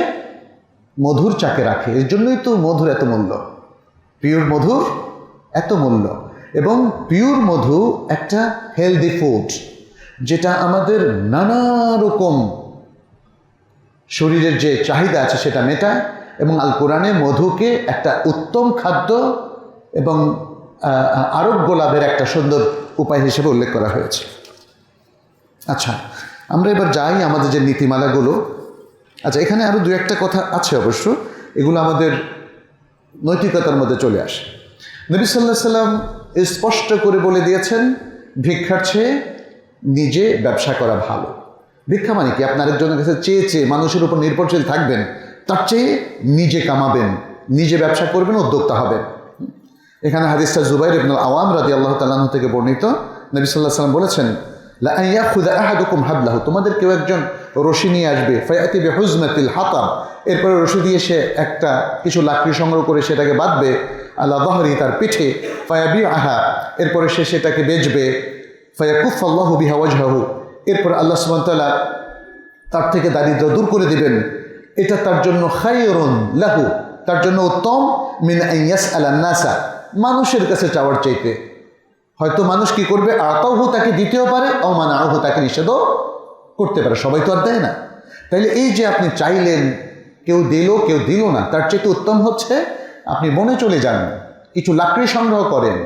মধুর চাকে রাখে। এর জন্যই তো মধুর এত মূল্য, পিওর মধুর এত মূল্য। এবং পিওর মধু একটা হেলদি ফুড, যেটা আমাদের নানা রকম শরীরের যে চাহিদা আছে সেটা মেটায়। এবং আল কোরআনে মধুকে একটা উত্তম খাদ্য এবং আরোগ্য লাভের একটা সুন্দর উপায় হিসেবে উল্লেখ করা হয়েছে। আচ্ছা, আমরা এবার যাই আমাদের যে নীতিমালাগুলো। আচ্ছা, এখানে আরও দু একটা কথা আছে, অবশ্য এগুলো আমাদের নৈতিকতার মধ্যে চলে আসে। নবী সাল্লাল্লাহু আলাইহি সাল্লাম স্পষ্ট করে বলে দিয়েছেন, ভিক্ষার চেয়ে নিজে ব্যবসা করা ভালো। ভিক্ষা মানে কি? আপনার একজনের কাছে চেয়ে চেয়ে মানুষের উপর নির্ভরশীল থাকবেন, তার চেয়ে নিজে কামাবেন, নিজে ব্যবসা করবেন, উদ্যোক্তা হবেন। এখানে হাদিসটা জুবাইর ইবনে আওয়াম রাদিয়াল্লাহু তাআলা আনহু থেকে বর্ণিত। নবী সাল্লাল্লাহু আলাইহি সাল্লাম বলেছেন, লা আন ইয়াখুযা আহাদুকুম হাবলাহু, তোমাদের কেউ একজন রশি নিয়ে আসবে, ফায়াতি বিহুজমাতিল হাতাব, এরপরে রশি দিয়ে সে একটা কিছু লাকড়ি সংগ্রহ করে সেটাকে বাঁধবে, আলা যাহরি, তার পিঠে, ফায়াবিআহা, এরপরে সে সেটাকে বেচবে, ফায়াকুফাল্লাহু বিহা ওয়াজহাহু, এরপর আল্লাহ সুবহানাহু ওয়া তাআলা তার থেকে দারিদ্র দূর করে দিবেন। এটা তার জন্য খায়রুন লাহু, তার জন্য উত্তম, মিন আন ইয়াসআলান নাসা, মানুষের কাছে চাওয়ার চাইতে। হয়তো মানুষ কি করবে, আতাউহু, তাকে দিতেও পারে, ও মানাউহু, তাকে নিষেধও করতে পারে, সবাই তো আর দেয় না। তাইলে এই যে আপনি চাইলেন, কেউ দিল কেউ দিল না, তার চাইতে উত্তম হচ্ছে আপনি বনে চলে যান, কিছু লাকড়ি সংগ্রহ করেন,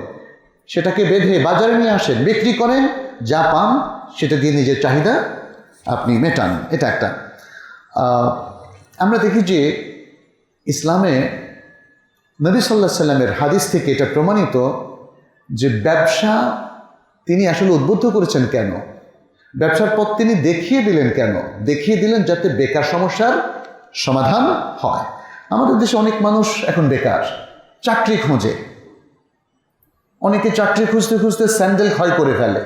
সেটাকে বেঁধে বাজারে নিয়ে আসেন, বিক্রি করেন, যা পান সেটা দিয়ে নিজের চাহিদা আপনি মেটান। এটা একটা। আমরা দেখি যে ইসলামে নবী সাল্লাল্লাহু আলাইহি সাল্লামের হাদিস থেকে এটা প্রমাণিত যে ব্যবসা তিনি আসলে উদ্বুদ্ধ করেছেন কেন, ব্যবসার পথ তিনি দেখিয়ে দিলেন কেন? দেখিয়ে দিলেন যাতে বেকার সমস্যার সমাধান হয়। আমাদের দেশে অনেক মানুষ এখন বেকার, চাকরি খোঁজে, অনেকে চাকরি খুঁজতে খুঁজতে স্যান্ডেল ক্ষয় করে ফেলে,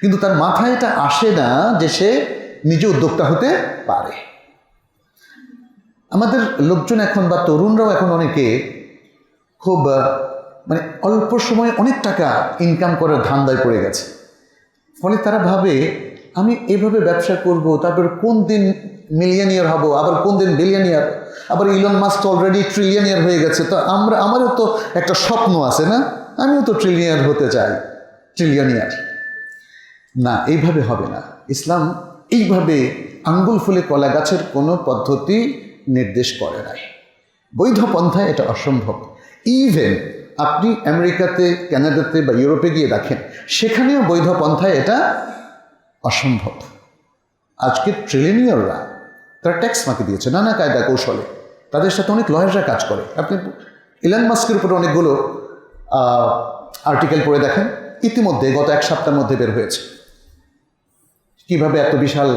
কিন্তু তার মাথায় এটা আসে না যে সে নিজে উদ্যোক্তা হতে পারে। আমাদের লোকজন এখন বা তরুণরাও এখন অনেকে খুব মানে অল্প সময়ে অনেক টাকা ইনকাম করার ধান্দায় পড়ে গেছে। ফলে তারা ভাবে আমি এভাবে ব্যবসা করব, তারপর কোন দিন মিলিয়নিয়ার হব, আবার কোন দিন বিলিয়নিয়ার, আবার ইলন মাস্ক অলরেডি ট্রিলিয়নিয়ার হয়ে গেছে, তো আমারও তো একটা স্বপ্ন আছে না, আমিও তো ট্রিলিয়নিয়ার হতে চাই, ট্রিলিয়নিয়ার। না, এইভাবে হবে না। ইসলাম এইভাবে আঙ্গুল ফুলে কলা গাছের কোনো পদ্ধতি নির্দেশ করে নাই। বৈধ পন্থায় এটা অসম্ভব। ইভেন আপনি আমেরিকাতে, কানাডাতে বা ইউরোপে গিয়ে দেখেন, সেখানেও বৈধ পন্থায় এটা অসম্ভব। আজকে ট্রিলিনিয়ররা তারা ট্যাক্স ফাঁকি দিয়েছে নানা কায়দা কৌশলে। তাদের সাথে অনেক লয়াররা কাজ করে। আপনি ইলন মাস্কের উপরে অনেকগুলো আর্টিকেল পড়ে দেখেন, ইতিমধ্যে গত এক সপ্তাহের মধ্যে বের হয়েছে কিভাবে এত বিশাল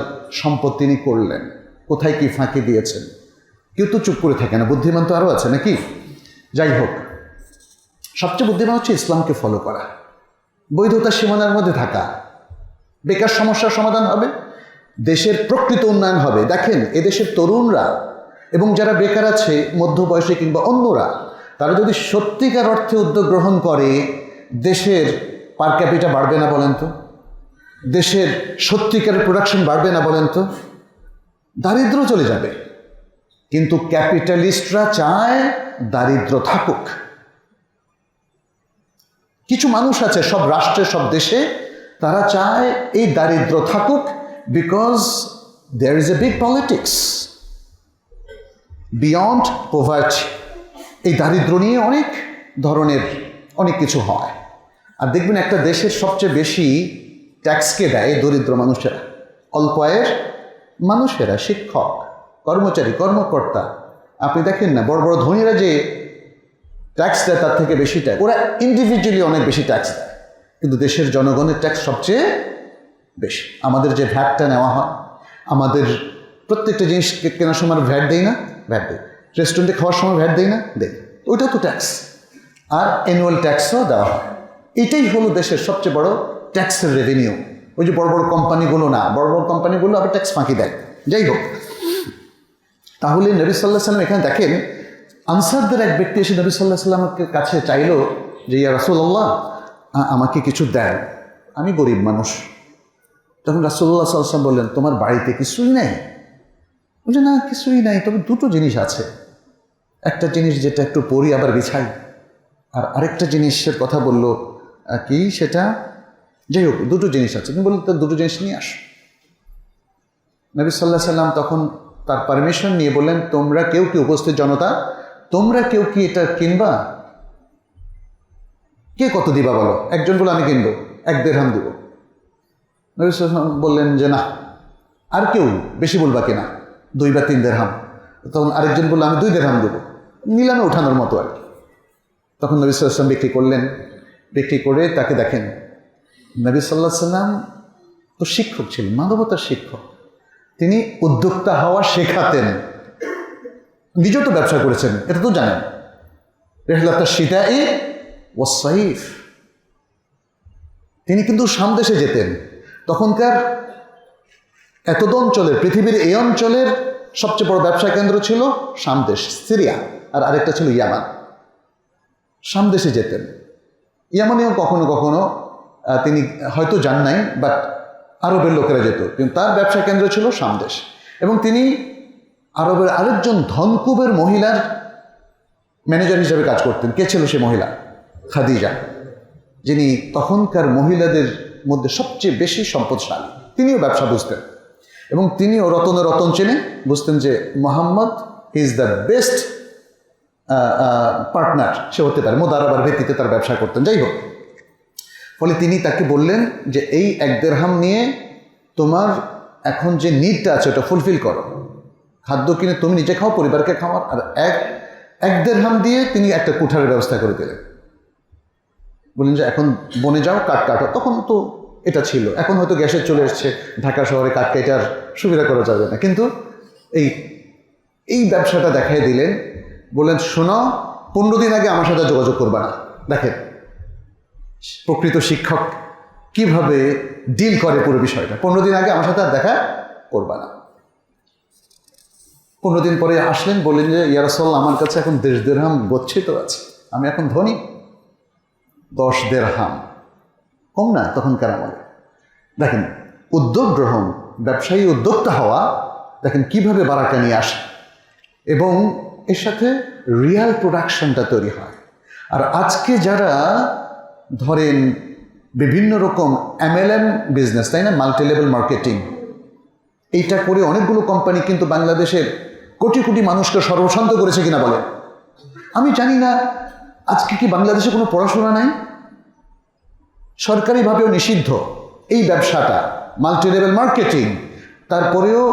সম্পদ তিনি করলেন, কোথায় কি ফাঁকি দিয়েছেন। কেউ তো চুপ করে থাকে না, বুদ্ধিমান তো আরও আছে নাকি। যাই হোক, সবচেয়ে বুদ্ধিমান হচ্ছে ইসলামকে ফলো করা, বৈধতার সীমানার মধ্যে থাকা। বেকার সমস্যার সমাধান হবে, দেশের প্রকৃত উন্নয়ন হবে। দেখেন, এদেশের তরুণরা এবং যারা বেকার আছে, মধ্যবয়সী কিংবা অন্যরা, তারা যদি সত্যিকার অর্থে উদ্যোগ গ্রহণ করে, দেশের পার ক্যাপিটা বাড়বে না বলেন তো? দেশের সত্যিকারের প্রোডাকশন বাড়বে না বলেন তো? দারিদ্র চলে যাবে। কিন্তু ক্যাপিটালিস্টরা চায় দারিদ্র থাকুক। কিছু মানুষ আছে সব রাষ্ট্রে, সব দেশে, তারা চায় এই দারিদ্র থাকুক, because there is a big politics beyond poverty. এই দারিদ্র নিয়ে অনেক ধরনের অনেক কিছু হয়। আর দেখবেন, একটা দেশের সবচেয়ে বেশি ট্যাক্সকে দেয় দরিদ্র মানুষেরা, অল্প আয়ের মানুষেরা, শিক্ষক, কর্মচারী, কর্মকর্তা। আপনি দেখেন না, বড় বড় ধনীরা যে ট্যাক্স দেয় তার থেকে বেশি ট্যাক্স ওরা ইন্ডিভিজুয়ালি অনেক বেশি ট্যাক্স দেয়, কিন্তু দেশের জনগণের ট্যাক্স সবচেয়ে বেশি। আমাদের যে ভ্যাটটা নেওয়া হয়, আমাদের প্রত্যেকটা জিনিস কেনার সময় ভ্যাট দেই না? ভ্যাট দেয়। রেস্টুরেন্টে খাওয়ার সময় ভ্যাট দেই না? দেই। ওইটা তো ট্যাক্স। আর অ্যানুয়াল ট্যাক্সও দেওয়া হয়। এটাই হলো দেশের সবচেয়ে বড় ট্যাক্সের রেভিনিউ। ওই যে বড় বড় কোম্পানিগুলো না, বড় বড় কোম্পানিগুলো আবার ট্যাক্স ফাঁকি দেয়। যাই হোক, তাহলে নবী সাল্লাল্লাহু আলাইহি সাল্লাম এখানে দেখেন, আনসারদের এক ব্যক্তি এসে নবী সাল্লাল্লাহু আলাইহি সাল্লামের কাছে চাইলো যে, ইয়া রাসূলুল্লাহ, আমাকে কিছু দেন, আমি গরিব মানুষ। তখন রাসূলুল্লাহ সাল্লাল্লাহু আলাইহি সাল্লাম বললেন, তোমার বাড়িতে কিছুই নাই? বলছে, না কিছুই নাই, তবে দুটো জিনিস আছে। একটা জিনিস যেটা একটু পরি আবার বিছাই, আর আরেকটা জিনিসের কথা বললো, কি সেটা? যাই হোক, দুটো জিনিস আছে। তুমি বললে, তো দুটো জিনিস নিয়ে আসো। নবী সাল্লাল্লাহু আলাইহি সাল্লাম তখন তার পারমিশন নিয়ে বললেন, তোমরা কেউ কি, উপস্থিত জনতা, তোমরা কেউ কি এটা কিনবা? কে কত দিবা বলো? একজন বলে, আমি কিনবো, 1 দিরহাম দিব। নবী সাল্লাল্লাহু আলাইহি সাল্লাম বললেন যে, না, আর কেউ বেশি বলবা কিনা, 2 বা 3 দিরহাম। তখন আরেকজন বললো, আমি 2 দিরহাম দেবো, নিলামে ওঠানোর মতো আর কি। তখন নবী সাল্লাল্লাহু আলাইহি সাল্লাম বিক্রি করলেন। বিক্রি করে তাকে দেখেন, নবী সাল্লাল্লাহু আলাইহি সাল্লাম তো শিক্ষক ছিলেন, মানবতার শিক্ষক। তিনি উদ্যোক্তা হওয়া শেখাতেন। নিজেও তো ব্যবসা করেছেন, এটা তো জানেন। রেহলাত শিতাই ওয়াস সাইফ। তিনি কিন্তু সামদেশে যেতেন। তখনকার এতদ অঞ্চলের, পৃথিবীর এই অঞ্চলের সবচেয়ে বড় ব্যবসা কেন্দ্র ছিল সামদেশ, সিরিয়া, আর আরেকটা ছিল ইয়ামান। সামদেশে যেতেন। ইয়ামানেও কখনো কখনো তিনি হয়তো যান নাই, বাট আরবের লোকেরা যেত, কিন্তু তার ব্যবসা কেন্দ্র ছিল সামদেশ। এবং তিনি আরবের আরেকজন ধনকুবের মহিলার ম্যানেজার হিসেবে কাজ করতেন। কে ছিল সে মহিলা? খাদিজা, যিনি তখনকার মহিলাদের মধ্যে সবচেয়ে বেশি সম্পদশালী। তিনিও ব্যবসা বুঝতেন, এবং তিনিও রতনে রতন চেনে বুঝতেন যে Mohammad is the best partner সে হতে পারে। মোদারাবার ভিত্তিতে তার ব্যবসা করতেন। যাই হোক, ফলে তিনি তাকে বললেন যে, এই 1 দিরহাম নিয়ে তোমার এখন যে নিডটা আছে ওটা ফুলফিল করো, খাদ্য কিনে তুমি নিজে খাও, পরিবারকে খাওয়ার। আর 1 দিরহাম দিয়ে তিনি একটা কুঠারের ব্যবস্থা করে দিলেন। বললেন যে, এখন বনে যাও, কাঠ কাটো। তখন তো এটা ছিল, এখন হয়তো গ্যাসের চলে এসছে, ঢাকা শহরে কাঠ কাটার সুবিধা করা যাবে না, কিন্তু এই ব্যবসাটা দেখাই দিলেন। বললেন, শোনো, 15 দিন আগে আমার সাথে যোগাযোগ করবা না। দেখেন প্রকৃত শিক্ষক কিভাবে ডিল করে পুরো বিষয়টা। 15 দিন আগে আমার সাথে আর দেখা করবা না। 15 দিন পরে আসলেন, বললেন যে, ইয়া রাসূলুল্লাহ, আমার কাছে এখন 10 দিরহাম গচ্ছিত আছে, আমি এখন ধনী। 10 দিরহাম কম না তখনকার আমলে। দেখেন, উদ্যোগ গ্রহণ, ব্যবসায়ী উদ্যোক্তা হওয়া, দেখেন কিভাবে বারাকা নিয়ে আসে, এবং এর সাথে রিয়াল প্রোডাকশনটা তৈরি হয়। আর আজকে যারা ধরেন বিভিন্ন রকম MLM বিজনেস, তাই না, মাল্টি লেভেল মার্কেটিং, এইটা করে অনেকগুলো কোম্পানি কিন্তু বাংলাদেশের কোটি কোটি মানুষকে সর্বশান্ত করেছে কিনা বলে। আমি জানি না আজকে কি বাংলাদেশে কোনো পড়াশোনা নাই? সরকারিভাবেও নিষিদ্ধ এই ব্যবসাটা, মাল্টি লেভেল মার্কেটিং। তারপরেও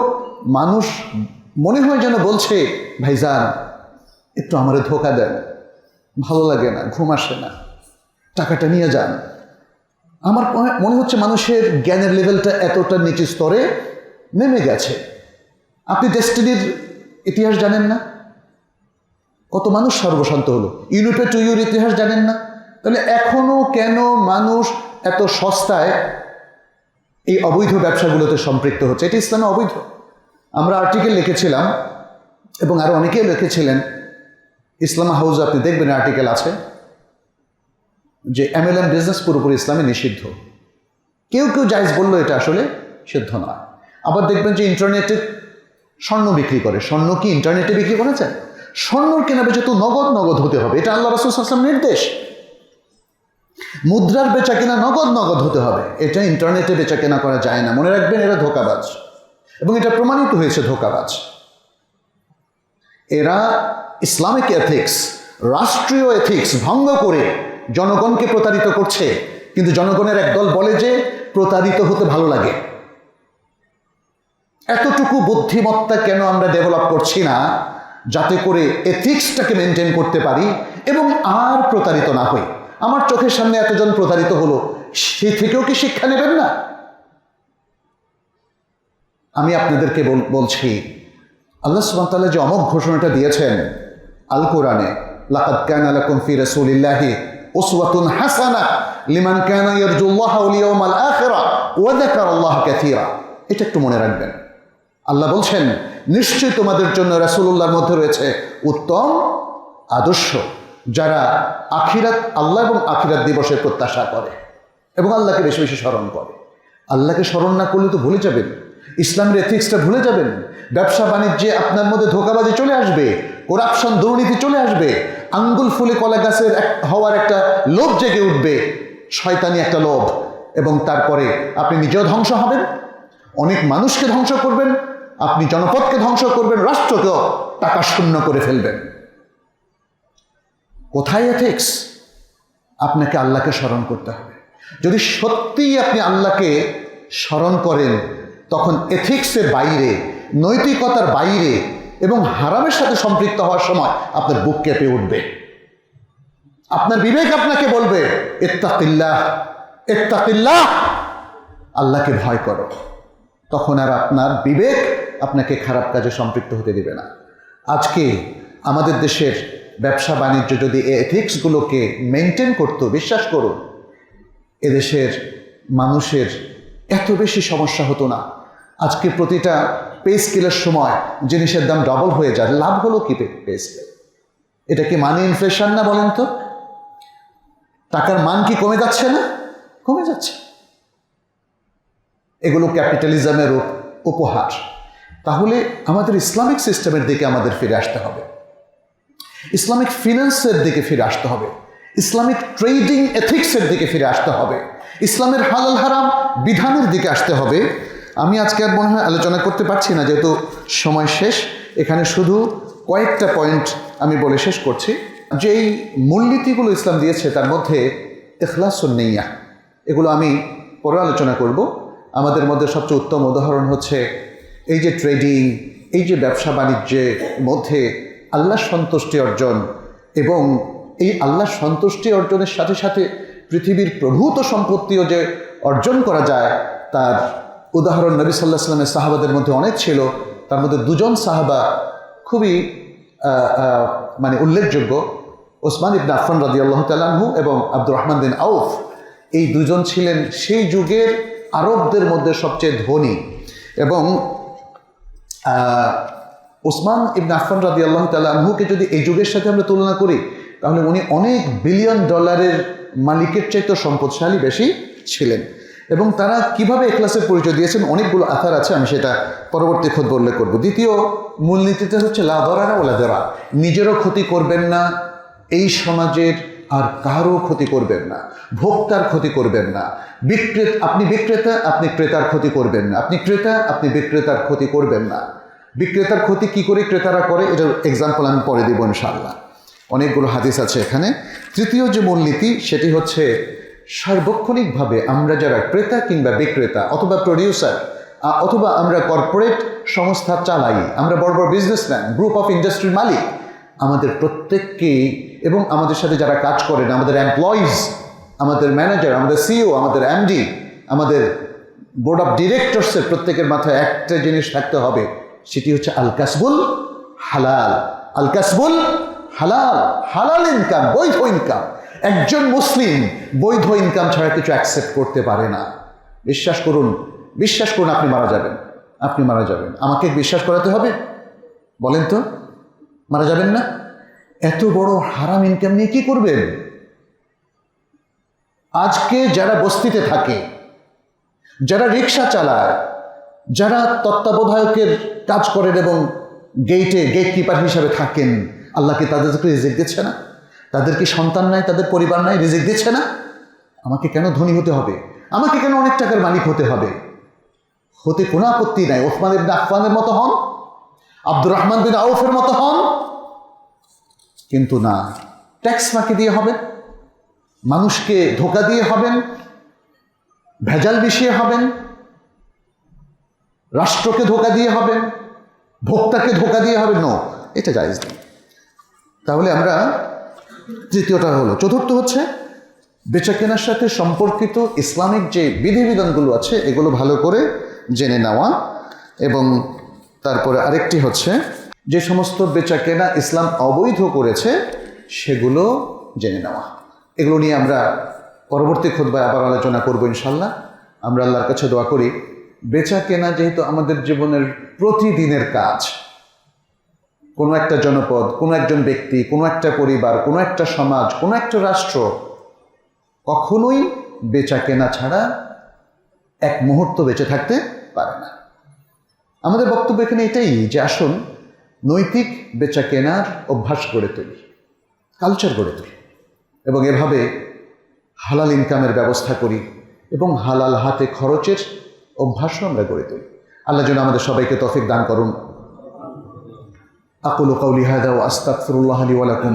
মানুষ মনে হয় যেন বলছে, ভাইজান একটু আমারে ধোকা দেন, ভালো লাগে না, ঘুম আসে না, টাকাটা নিয়ে যান। আমার মনে হচ্ছে মানুষের জ্ঞানের লেভেলটা এতটা নিচু স্তরে নেমে গেছে। আপনি ডেস্টিনির ইতিহাস জানেন না? কত মানুষ সর্বশান্ত হলো। ইউরোপে টু ইউর ইতিহাস জানেন না? তাহলে এখনো কেন মানুষ এত সস্তায় এই অবৈধ ব্যবসাগুলোতে সম্পৃক্ত হচ্ছে? এটা ইসলামে অবৈধ। আমরা আর্টিকেল লিখেছিলাম এবং আরো অনেকেই লিখেছিলেন। ইসলাম হাউস আপনি দেখবেন আর্টিকেল আছে যে MLM বিজনেস পুরোপুরি ইসলামে নিষিদ্ধ। কেউ কেউ জায়েজ বললো, এটা আসলে সিদ্ধ নয়। আবার দেখবেন যে ইন্টারনেটে স্বর্ণ বিক্রি করে। স্বর্ণ কি ইন্টারনেটে বিক্রি করা যায়? স্বর্ণর কেনা বেচা তো নগদ হতে হবে, এটা আল্লাহ রাসূল সাল্লাল্লাহু আলাইহি ওয়াসাল্লাম নির্দেশ। মুদ্রার বেচা কেনা নগদ হতে হবে, এটা ইন্টারনেটে বেচা কেনা করা যায় না। মনে রাখবেন, এরা ধোঁকাবাজ এবং এটা প্রমাণিত হয়েছে ধোঁকাবাজ। এরা ইসলামিক এথিক্স, রাষ্ট্রীয় এথিক্স ভঙ্গ করে জনগণকে প্রতারিত করছে। কিন্তু জনগণের একদল বলে যে প্রতারিত হতে ভালো লাগে। এতটুকু বুদ্ধিমত্তা কেন আমরা ডেভেলপ করছি না, যাতে করে এথিক্সটাকে মেনটেন করতে পারি এবং আর প্রতারিত না হই? আমার চোখের সামনে এতজন প্রতারিত হলো, সে থেকেও কি শিক্ষা নেবেন না? আমি আপনাদেরকে বলছি, আল্লাহ সুবহানাহু ওয়া তাআলা যে অমোঘ ঘোষণাটা দিয়েছেন আল কোরআনে, লাকাদ কানা লাকুম ফি রাসূলিল্লাহি উসওয়াতুন হাসানাহ লিমান কানা ইয়ারজুল্লাহা ওয়াল ইয়াউমাল আখিরা ওয়া যাকারাল্লাহা কাসীরা। এটা একটু মনে রাখবেন। আল্লাহ বলছেন, নিশ্চয়ই তোমাদের জন্য রাসূলুল্লাহর মধ্যে রয়েছে উত্তম আদর্শ, যারা আখিরাত, আল্লাহ এবং আখিরাত দিবসের প্রত্যাশা করে এবং আল্লাহকে বেশি বেশি স্মরণ করে। আল্লাহকে স্মরণ না করলে তো ভুলে যাবেন, ইসলামের এথিক্সটা ভুলে যাবেন। ব্যবসা বাণিজ্যে আপনার মধ্যে ধোঁকাবাজি চলে আসবে, করাপশন, দুর্নীতি চলে আসবে, আঙ্গুল ফুলে কলা গাছের হওয়ার একটা লোভ জেগে উঠবে, শয়তানি একটা লোভ, এবং তারপরে আপনি নিজেও ধ্বংস হবেন, অনেক মানুষকে ধ্বংস করবেন, আপনি জনপদকে ধ্বংস করবেন, রাষ্ট্রকেও টাকা শূন্য করে ফেলবেন। কোথায় এথিক্স? আপনাকে আল্লাহকে স্মরণ করতে হবে। যদি সত্যিই আপনি আল্লাহকে স্মরণ করেন, তখন এথিক্সের বাইরে, নৈতিকতার বাইরে এবং হারামের সাথে সম্পৃক্ত হওয়ার সময় আপনার বুক কেঁপে উঠবে। আপনার বিবেক আপনাকে বলবে, ইত্তাকিল্লাহ, ইত্তাকিল্লাহ, আল্লাহকে ভয় করো। তখন আর আপনার বিবেক আপনাকে খারাপ কাজে সম্পৃক্ত হতে দেবে না। আজকে আমাদের দেশের ব্যবসা বাণিজ্য যদি এই এথিক্সগুলোকে মেনটেন করতো, বিশ্বাস করুন, এদেশের মানুষের এত বেশি সমস্যা হতো না। আজকে প্রতিটা পে স্কেলের সময় জিনিসের দাম ডবল হয়ে যায়, লাভ হলো কি পে স্কেল? এটা কি মানি ইনফ্লেশন না বলেন তো? টাকার মান কি কমে যাচ্ছে না? কমে যাচ্ছে। এগুলো ক্যাপিটালিজমের উপহার। তাহলে আমাদের ইসলামিক সিস্টেমের দিকে আমাদের ফিরে আসতে হবে, ইসলামিক ফিন্যান্সের দিকে ফিরে আসতে হবে, ইসলামিক ট্রেডিং এথিক্সের দিকে ফিরে আসতে হবে, ইসলামের হালাল হারাম বিধানের দিকে আসতে হবে। আমি আজকে আর মনে হয় আলোচনা করতে পারছি না, যেহেতু সময় শেষ। এখানে শুধু কয়েকটা পয়েন্ট আমি বলে শেষ করছি। যে এই মূলনীতিগুলো ইসলাম দিয়েছে, তার মধ্যে ইখলাসুন নিয়্যাহ, এগুলো আমি পরে আলোচনা করব। আমাদের মধ্যে সবচেয়ে উত্তম উদাহরণ হচ্ছে এই যে ট্রেডিং, এই যে ব্যবসা বাণিজ্যের মধ্যে আল্লাহর সন্তুষ্টি অর্জন, এবং এই আল্লাহর সন্তুষ্টি অর্জনের সাথে সাথে পৃথিবীর প্রভূত সম্পত্তিও যে অর্জন করা যায়, তার উদাহরণ নবী সাল্লাল্লাহু আলাইহি ওয়াসাল্লামের সাহাবাদের মধ্যে অনেক ছিল। তার মধ্যে দুজন সাহাবা খুবই উল্লেখযোগ্য, ওসমান ইবনে আফফান রাদিয়াল্লাহু তাআলা আনহু এবং আব্দুর রহমান বিন আউফ। এই দুজন ছিলেন সেই যুগের আরবদের মধ্যে সবচেয়ে ধনী, এবং ওসমান ইবনে আফফান রাদিয়াল্লাহু তাআলা আনহুকে যদি এই যুগের সাথে আমরা তুলনা করি, তাহলে উনি অনেক বিলিয়ন ডলারের মালিকের চাইতে সম্পদশালী বেশি ছিলেন। এবং তারা কিভাবে ইখলাসের পরিচয় দিয়েছেন, অনেকগুলো আথার আছে, আমি সেটা পরবর্তী খুতবা উল্লেখ করব। দ্বিতীয় মূলনীতিতে হচ্ছে লা দারারা ওয়ালা দিরার, নিজেরও ক্ষতি করবেন না, এই সমাজের আর কারো ক্ষতি করবেন না, ভোক্তার ক্ষতি করবেন না। আপনি বিক্রেতা, আপনি ক্রেতার ক্ষতি করবেন না। আপনি ক্রেতা, আপনি বিক্রেতার ক্ষতি করবেন না। বিক্রেতার ক্ষতি কি করে ক্রেতারা করে, এটার এক্সাম্পল আমি পরে দেব ইনশাআল্লাহ। অনেকগুলো হাদিস আছে এখানে। তৃতীয় যে মূলনীতি সেটি হচ্ছে সার্বক্ষণিকভাবে আমরা যারা ক্রেতা কিংবা বিক্রেতা অথবা প্রডিউসার অথবা আমরা কর্পোরেট সংস্থা চালাই, আমরা বড় বড় বিজনেসম্যান, গ্রুপ অফ ইন্ডাস্ট্রির মালিক, আমাদের প্রত্যেককেই এবং আমাদের সাথে যারা কাজ করেন, আমাদের এমপ্লয়িজ, আমাদের ম্যানেজার, আমাদের সিইও, আমাদের এমডি, আমাদের বোর্ড অফ ডিরেক্টরসের প্রত্যেকের মাথায় একটা জিনিস থাকতে হবে, সেটি হচ্ছে আল কাসবুল হালাল। আল কাসবুল হালাল, হালাল ইনকাম, বৈধ ইনকাম। একজন মুসলিম বৈধ ইনকাম ছাড়া কিছু অ্যাকসেপ্ট করতে পারে না। বিশ্বাস করুন, বিশ্বাস করুন, আপনি মারা যাবেন, আপনি মারা যাবেন। আমাকে বিশ্বাস করাতে হবে? বলেন তো, মারা যাবেন না? এত বড় হারাম ইনকাম নিয়ে কি করবেন? আজকে যারা বস্তিতে থাকে, যারা রিক্সা চালায়, যারা তত্ত্বাবধায়কের কাজ করেন এবং গেট কিপার হিসাবে থাকেন, আল্লাহ কি তাদেরকে রিজিক দিচ্ছে না? তাদের কি সন্তান নাই, তাদের পরিবার নাই, রিজিক দিচ্ছে না? আমাকে কেন ধনী হতে হবে? আমাকে কেন অনেক টাকার মালিক হতে হবে? হতে কোনো আপত্তি নাই। ওসমান ইবনে আফফানের মতো হন, আব্দুর রহমান বিন আউফের মতো হন, কিন্তু না, ট্যাক্স ফাঁকি দিয়ে হবেন, মানুষকে ধোকা দিয়ে হবেন, ভেজাল মিশিয়ে হবেন, রাষ্ট্রকে ধোকা দিয়ে হবেন, ভোক্তাকে ধোকা দিয়ে হবেন। নো, এটা জায়েজ নেই। তাহলে আমরা তৃতীয়টা হলো। চতুর্থ হচ্ছে বেচা কেনার সাথে সম্পর্কিত ইসলামিক যে বিধিবিধানগুলো আছে এগুলো ভালো করে জেনে নেওয়া, এবং তারপরে আরেকটি হচ্ছে যে সমস্ত বেচা কেনা ইসলাম অবৈধ করেছে সেগুলো জেনে নেওয়া। এগুলো নিয়ে আমরা পরবর্তী খুতবায় আবার আলোচনা করব ইনশাল্লাহ। আমরা আল্লাহর কাছে দোয়া করি, বেচা কেনা যেহেতু আমাদের জীবনের প্রতিদিনের কাজ, কোনো একটা জনপদ, কোনো একজন ব্যক্তি, কোনো একটা পরিবার, কোনো একটা সমাজ, কোনো একটা রাষ্ট্র কখনোই বেচা কেনা ছাড়া এক মুহূর্ত বেঁচে থাকতে পারে না। আমাদের বক্তব্য এখানে এটাই যে আসুন নৈতিক বেচা কেনার অভ্যাস গড়ে তুলি, কালচার গড়ে তুলি, এবং এভাবে হালাল ইনকামের ব্যবস্থা করি এবং হালাল হাতে খরচের অভ্যাসও আমরা গড়ে তুলি। আল্লাহ যেন আমাদের সবাইকে তৌফিক দান করুন। আকুলু কাউলি হাযা ওয়া আস্তাগফিরুল্লাহ লি ওয়া লাকুম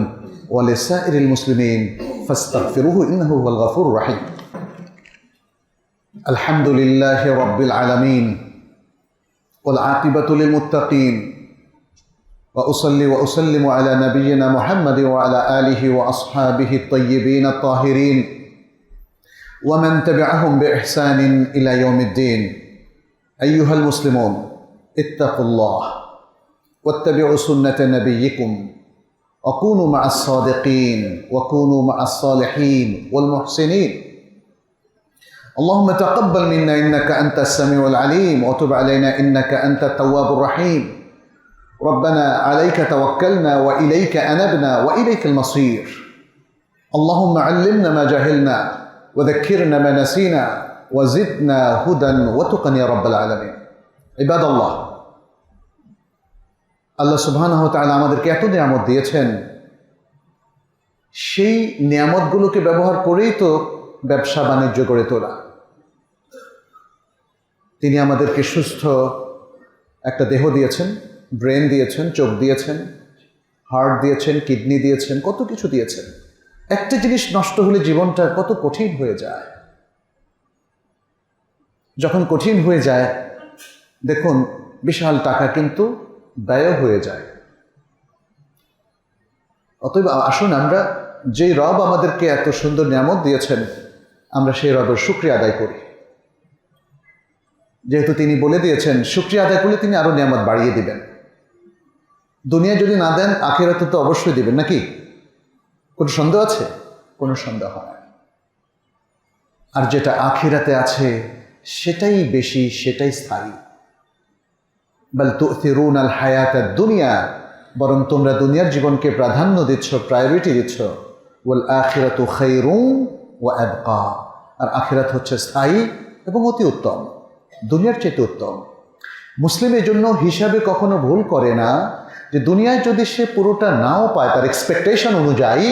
ওয়া লিসাইরিল মুসলিমিন ফাস্তাগফিরুহু ইন্নাহু হুয়াল গফুরুর রাহিম। আলহামদুলিল্লাহি রাব্বিল আলামিন ওয়াল আকিবাতু লিল মুত্তাকিন ওয়া উসাল্লি ওয়া উসাল্লিমু আলা নাবিয়িনা মুহাম্মাদিন ওয়া আলা আলিহি ওয়া আসহাবিহি আত-তাইয়্যিবিন আত-তাহিরিন ওয়া মান তাবি'আহুম বিইহসানিন ইলা ইয়াউমিদ্দিন। আইয়ুহাল মুসলিমুন ইত্তাকুল্লাহ واتبعوا سنة نبيكم وكونوا مع الصادقين وكونوا مع الصالحين والمحسنين. اللهم تقبل منا إنك أنت السميع العليم وتب علينا إنك أنت التواب الرحيم. ربنا عليك توكلنا وإليك أنبنا وإليك المصير. اللهم علمنا ما جهلنا وذكرنا ما نسينا وزدنا هدى وتقى يا رب العالمين. عباد الله, আল্লাহ সুবহানাহু ওয়া তাআলা আমাদেরকে এত নিয়ামত দিয়েছেন, সেই নিয়ামতগুলোকে ব্যবহার করেই তো ব্যবসা বাণিজ্য গড়ে তোলা। তিনি আমাদেরকে সুস্থ একটা দেহ দিয়েছেন, ব্রেন দিয়েছেন, চোখ দিয়েছেন, হার্ট দিয়েছেন, কিডনি দিয়েছেন, কত কিছু দিয়েছেন। একটা জিনিস নষ্ট হলে জীবনটা কত কঠিন হয়ে যায়। যখন কঠিন হয়ে যায় দেখুন বিশাল টাকা কিন্তু ব্যয় হয়ে যায়। অতএব আসুন আমরা যে রব আমাদেরকে এত সুন্দর নিয়ামত দিয়েছেন আমরা সেই রবের শুকরিয়া আদায় করি। যেহেতু তিনি বলে দিয়েছেন শুকরিয়া আদায় করলে তিনি আরো নিয়ামত বাড়িয়ে দিবেন। দুনিয়া যদি না দেন আখিরাতে তো অবশ্যই দিবেন, নাকি কোনো সন্দেহ আছে? কোনো সন্দেহ নাই। আর যেটা আখিরাতে আছে সেটাই বেশি, সেটাই স্থায়ী। বাল তু'থিরুনাল হায়াতাদ দুনিয়া, বরং তোমরা দুনিয়ার জীবনকে প্রাধান্য দিচ্ছ, প্রায়োরিটি দিচ্ছ। ওয়াল আখিরাতু খায়রুন ওয়া আবকা, আর আখিরাত হচ্ছে স্থায়ী এবং অতি উত্তম, দুনিয়ার চেয়ে উত্তম। মুসলিম এই জন্য হিসাবে কখনো ভুল করে না যে দুনিয়ায় যদি সে পুরোটা নাও পায় তার এক্সপেকটেশন অনুযায়ী,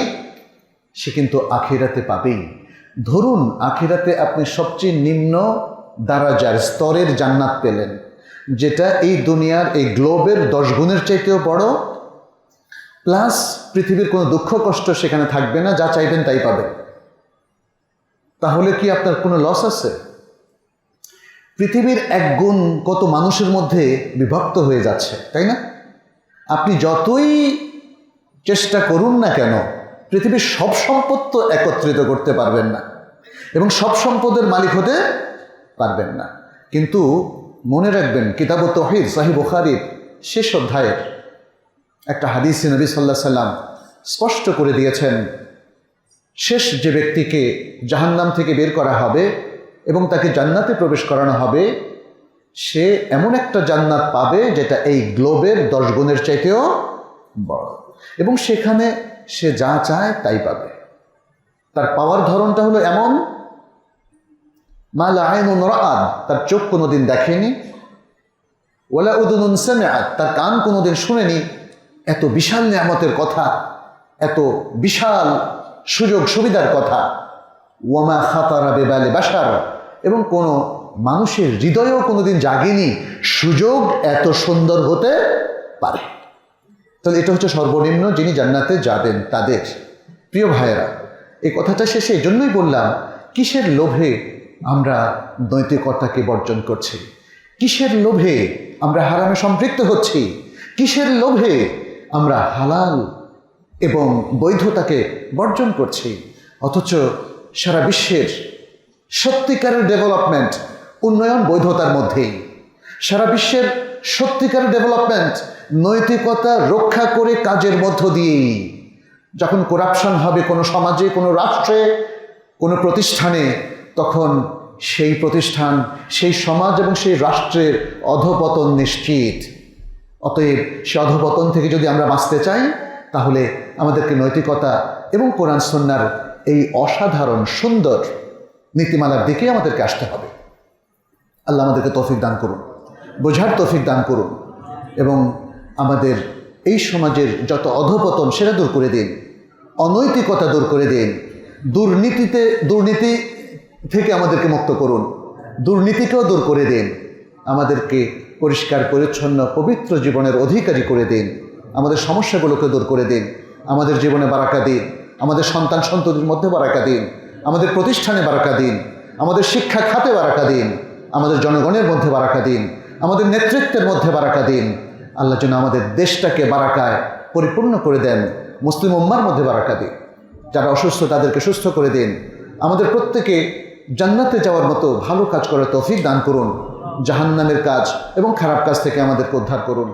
সে কিন্তু আখিরাতে পাবেই। ধরুন আখিরাতে আপনি সবচেয়ে নিম্ন দারাজার স্তরের জান্নাত পেলেন, যেটা এই দুনিয়ার এই গ্লোবের 10 গুণের চাইতেও বড়, প্লাস পৃথিবীর কোনো দুঃখ কষ্ট সেখানে থাকবে না, যা চাইবেন তাই পাবেন। তাহলে কি আপনার কোনো লস আছে? পৃথিবীর 1 গুণ কত মানুষের মধ্যে বিভক্ত হয়ে যাচ্ছে, তাই না? আপনি যতই চেষ্টা করুন না কেন, পৃথিবীর সব সম্পদ তো একত্রিত করতে পারবেন না এবং সব সম্পদের মালিক হতে পারবেন না। কিন্তু মনে রাখবেন, কিতাবুত তাওহীদ সহিহ বুখারীর শেষ অধ্যায়ের একটা হাদিসে নবী সাল্লাল্লাহু আলাইহি সাল্লাম স্পষ্ট করে দিয়েছেন, শেষ যে ব্যক্তিকে জাহান্নাম থেকে বের করা হবে এবং তাকে জান্নাতে প্রবেশ করানো হবে, সে এমন একটা জান্নাত পাবে যেটা এই গ্লোবের 10 গুণের চাইতেও বড়, এবং সেখানে সে যা চায় তাই পাবে। তার পাওয়ার ধরনটা হলো এমন, মা লা আইনুন রাআত, তার চোখ কোনোদিন দেখেনি, ওয়ালা উযুনুন সামিআত, তার কান কোনোদিন শুনেনি এত বিশাল নিয়ামতের কথা, এত বিশাল সুযোগ সুবিধার কথা। ওয়ামা খাতারা বিবালি বাশার, এবং কোনো মানুষের হৃদয়েও কোনোদিন জাগেনি সুযোগ এত সুন্দর হতে পারে। তাহলে এটা হচ্ছে সর্বনিম্ন যিনি জান্নাতে যাবেন তাদের। প্রিয় ভাইয়েরা, এই কথাটা শেষে এই জন্যই বললাম, কিসের লোভে আমরা নৈতিকতাকে বর্জন করছি? কিসের লোভে আমরা হারামে সম্পৃক্ত হচ্ছি? কিসের লোভে আমরা হালাল এবং বৈধতাকে বর্জন করছি? অথচ সারা বিশ্বের সত্যিকারের ডেভেলপমেন্ট, উন্নয়ন বৈধতার মধ্যেই। সারা বিশ্বের সত্যিকারের ডেভেলপমেন্ট নৈতিকতা রক্ষা করে কাজের মধ্য দিয়েই। যখন করাপশন হবে কোনো সমাজে, কোনো রাষ্ট্রে, কোনো প্রতিষ্ঠানে, তখন সেই প্রতিষ্ঠান, সেই সমাজ এবং সেই রাষ্ট্রের অধঃপতন নিশ্চিত। অতএব সে অধঃপতন থেকে যদি আমরা বাঁচতে চাই, তাহলে আমাদেরকে নৈতিকতা এবং কোরআন সুন্নাহর এই অসাধারণ সুন্দর নীতিমালার দিকে আমাদেরকে আসতে হবে। আল্লাহ আমাদেরকে তৌফিক দান করুন, বোঝার তৌফিক দান করুন, এবং আমাদের এই সমাজের যত অধঃপতন সেটা দূর করে দিন, অনৈতিকতা দূর করে দিন, দুর্নীতি থেকে আমাদেরকে মুক্ত করুন, দুর্নীতিকেও দূর করে দিন, আমাদেরকে পরিষ্কার পরিচ্ছন্ন পবিত্র জীবনের অধিকারী করে দিন, আমাদের সমস্যাগুলোকে দূর করে দিন, আমাদের জীবনে বারাকা দিন, আমাদের সন্তান সন্ততির মধ্যে বারাকা দিন, আমাদের প্রতিষ্ঠানে বারাকা দিন, আমাদের শিক্ষা খাতে বারাকা দিন, আমাদের জনগণের মধ্যে বারাকা দিন, আমাদের নেতৃত্বের মধ্যে বারাকা দিন। আল্লাহ যেন আমাদের দেশটাকে বারাকায় পরিপূর্ণ করে দেন, মুসলিম উম্মার মধ্যে বারাকা দিন, যারা অসুস্থ তাদেরকে সুস্থ করে দিন, আমাদের প্রত্যেকে জান্নাতে যাওয়ার মতো ভালো কাজ করার তৌফিক দান করুন, জাহান্নামের কাজ এবং খারাপ কাজ থেকে আমাদেরকে উদ্ধার করুন।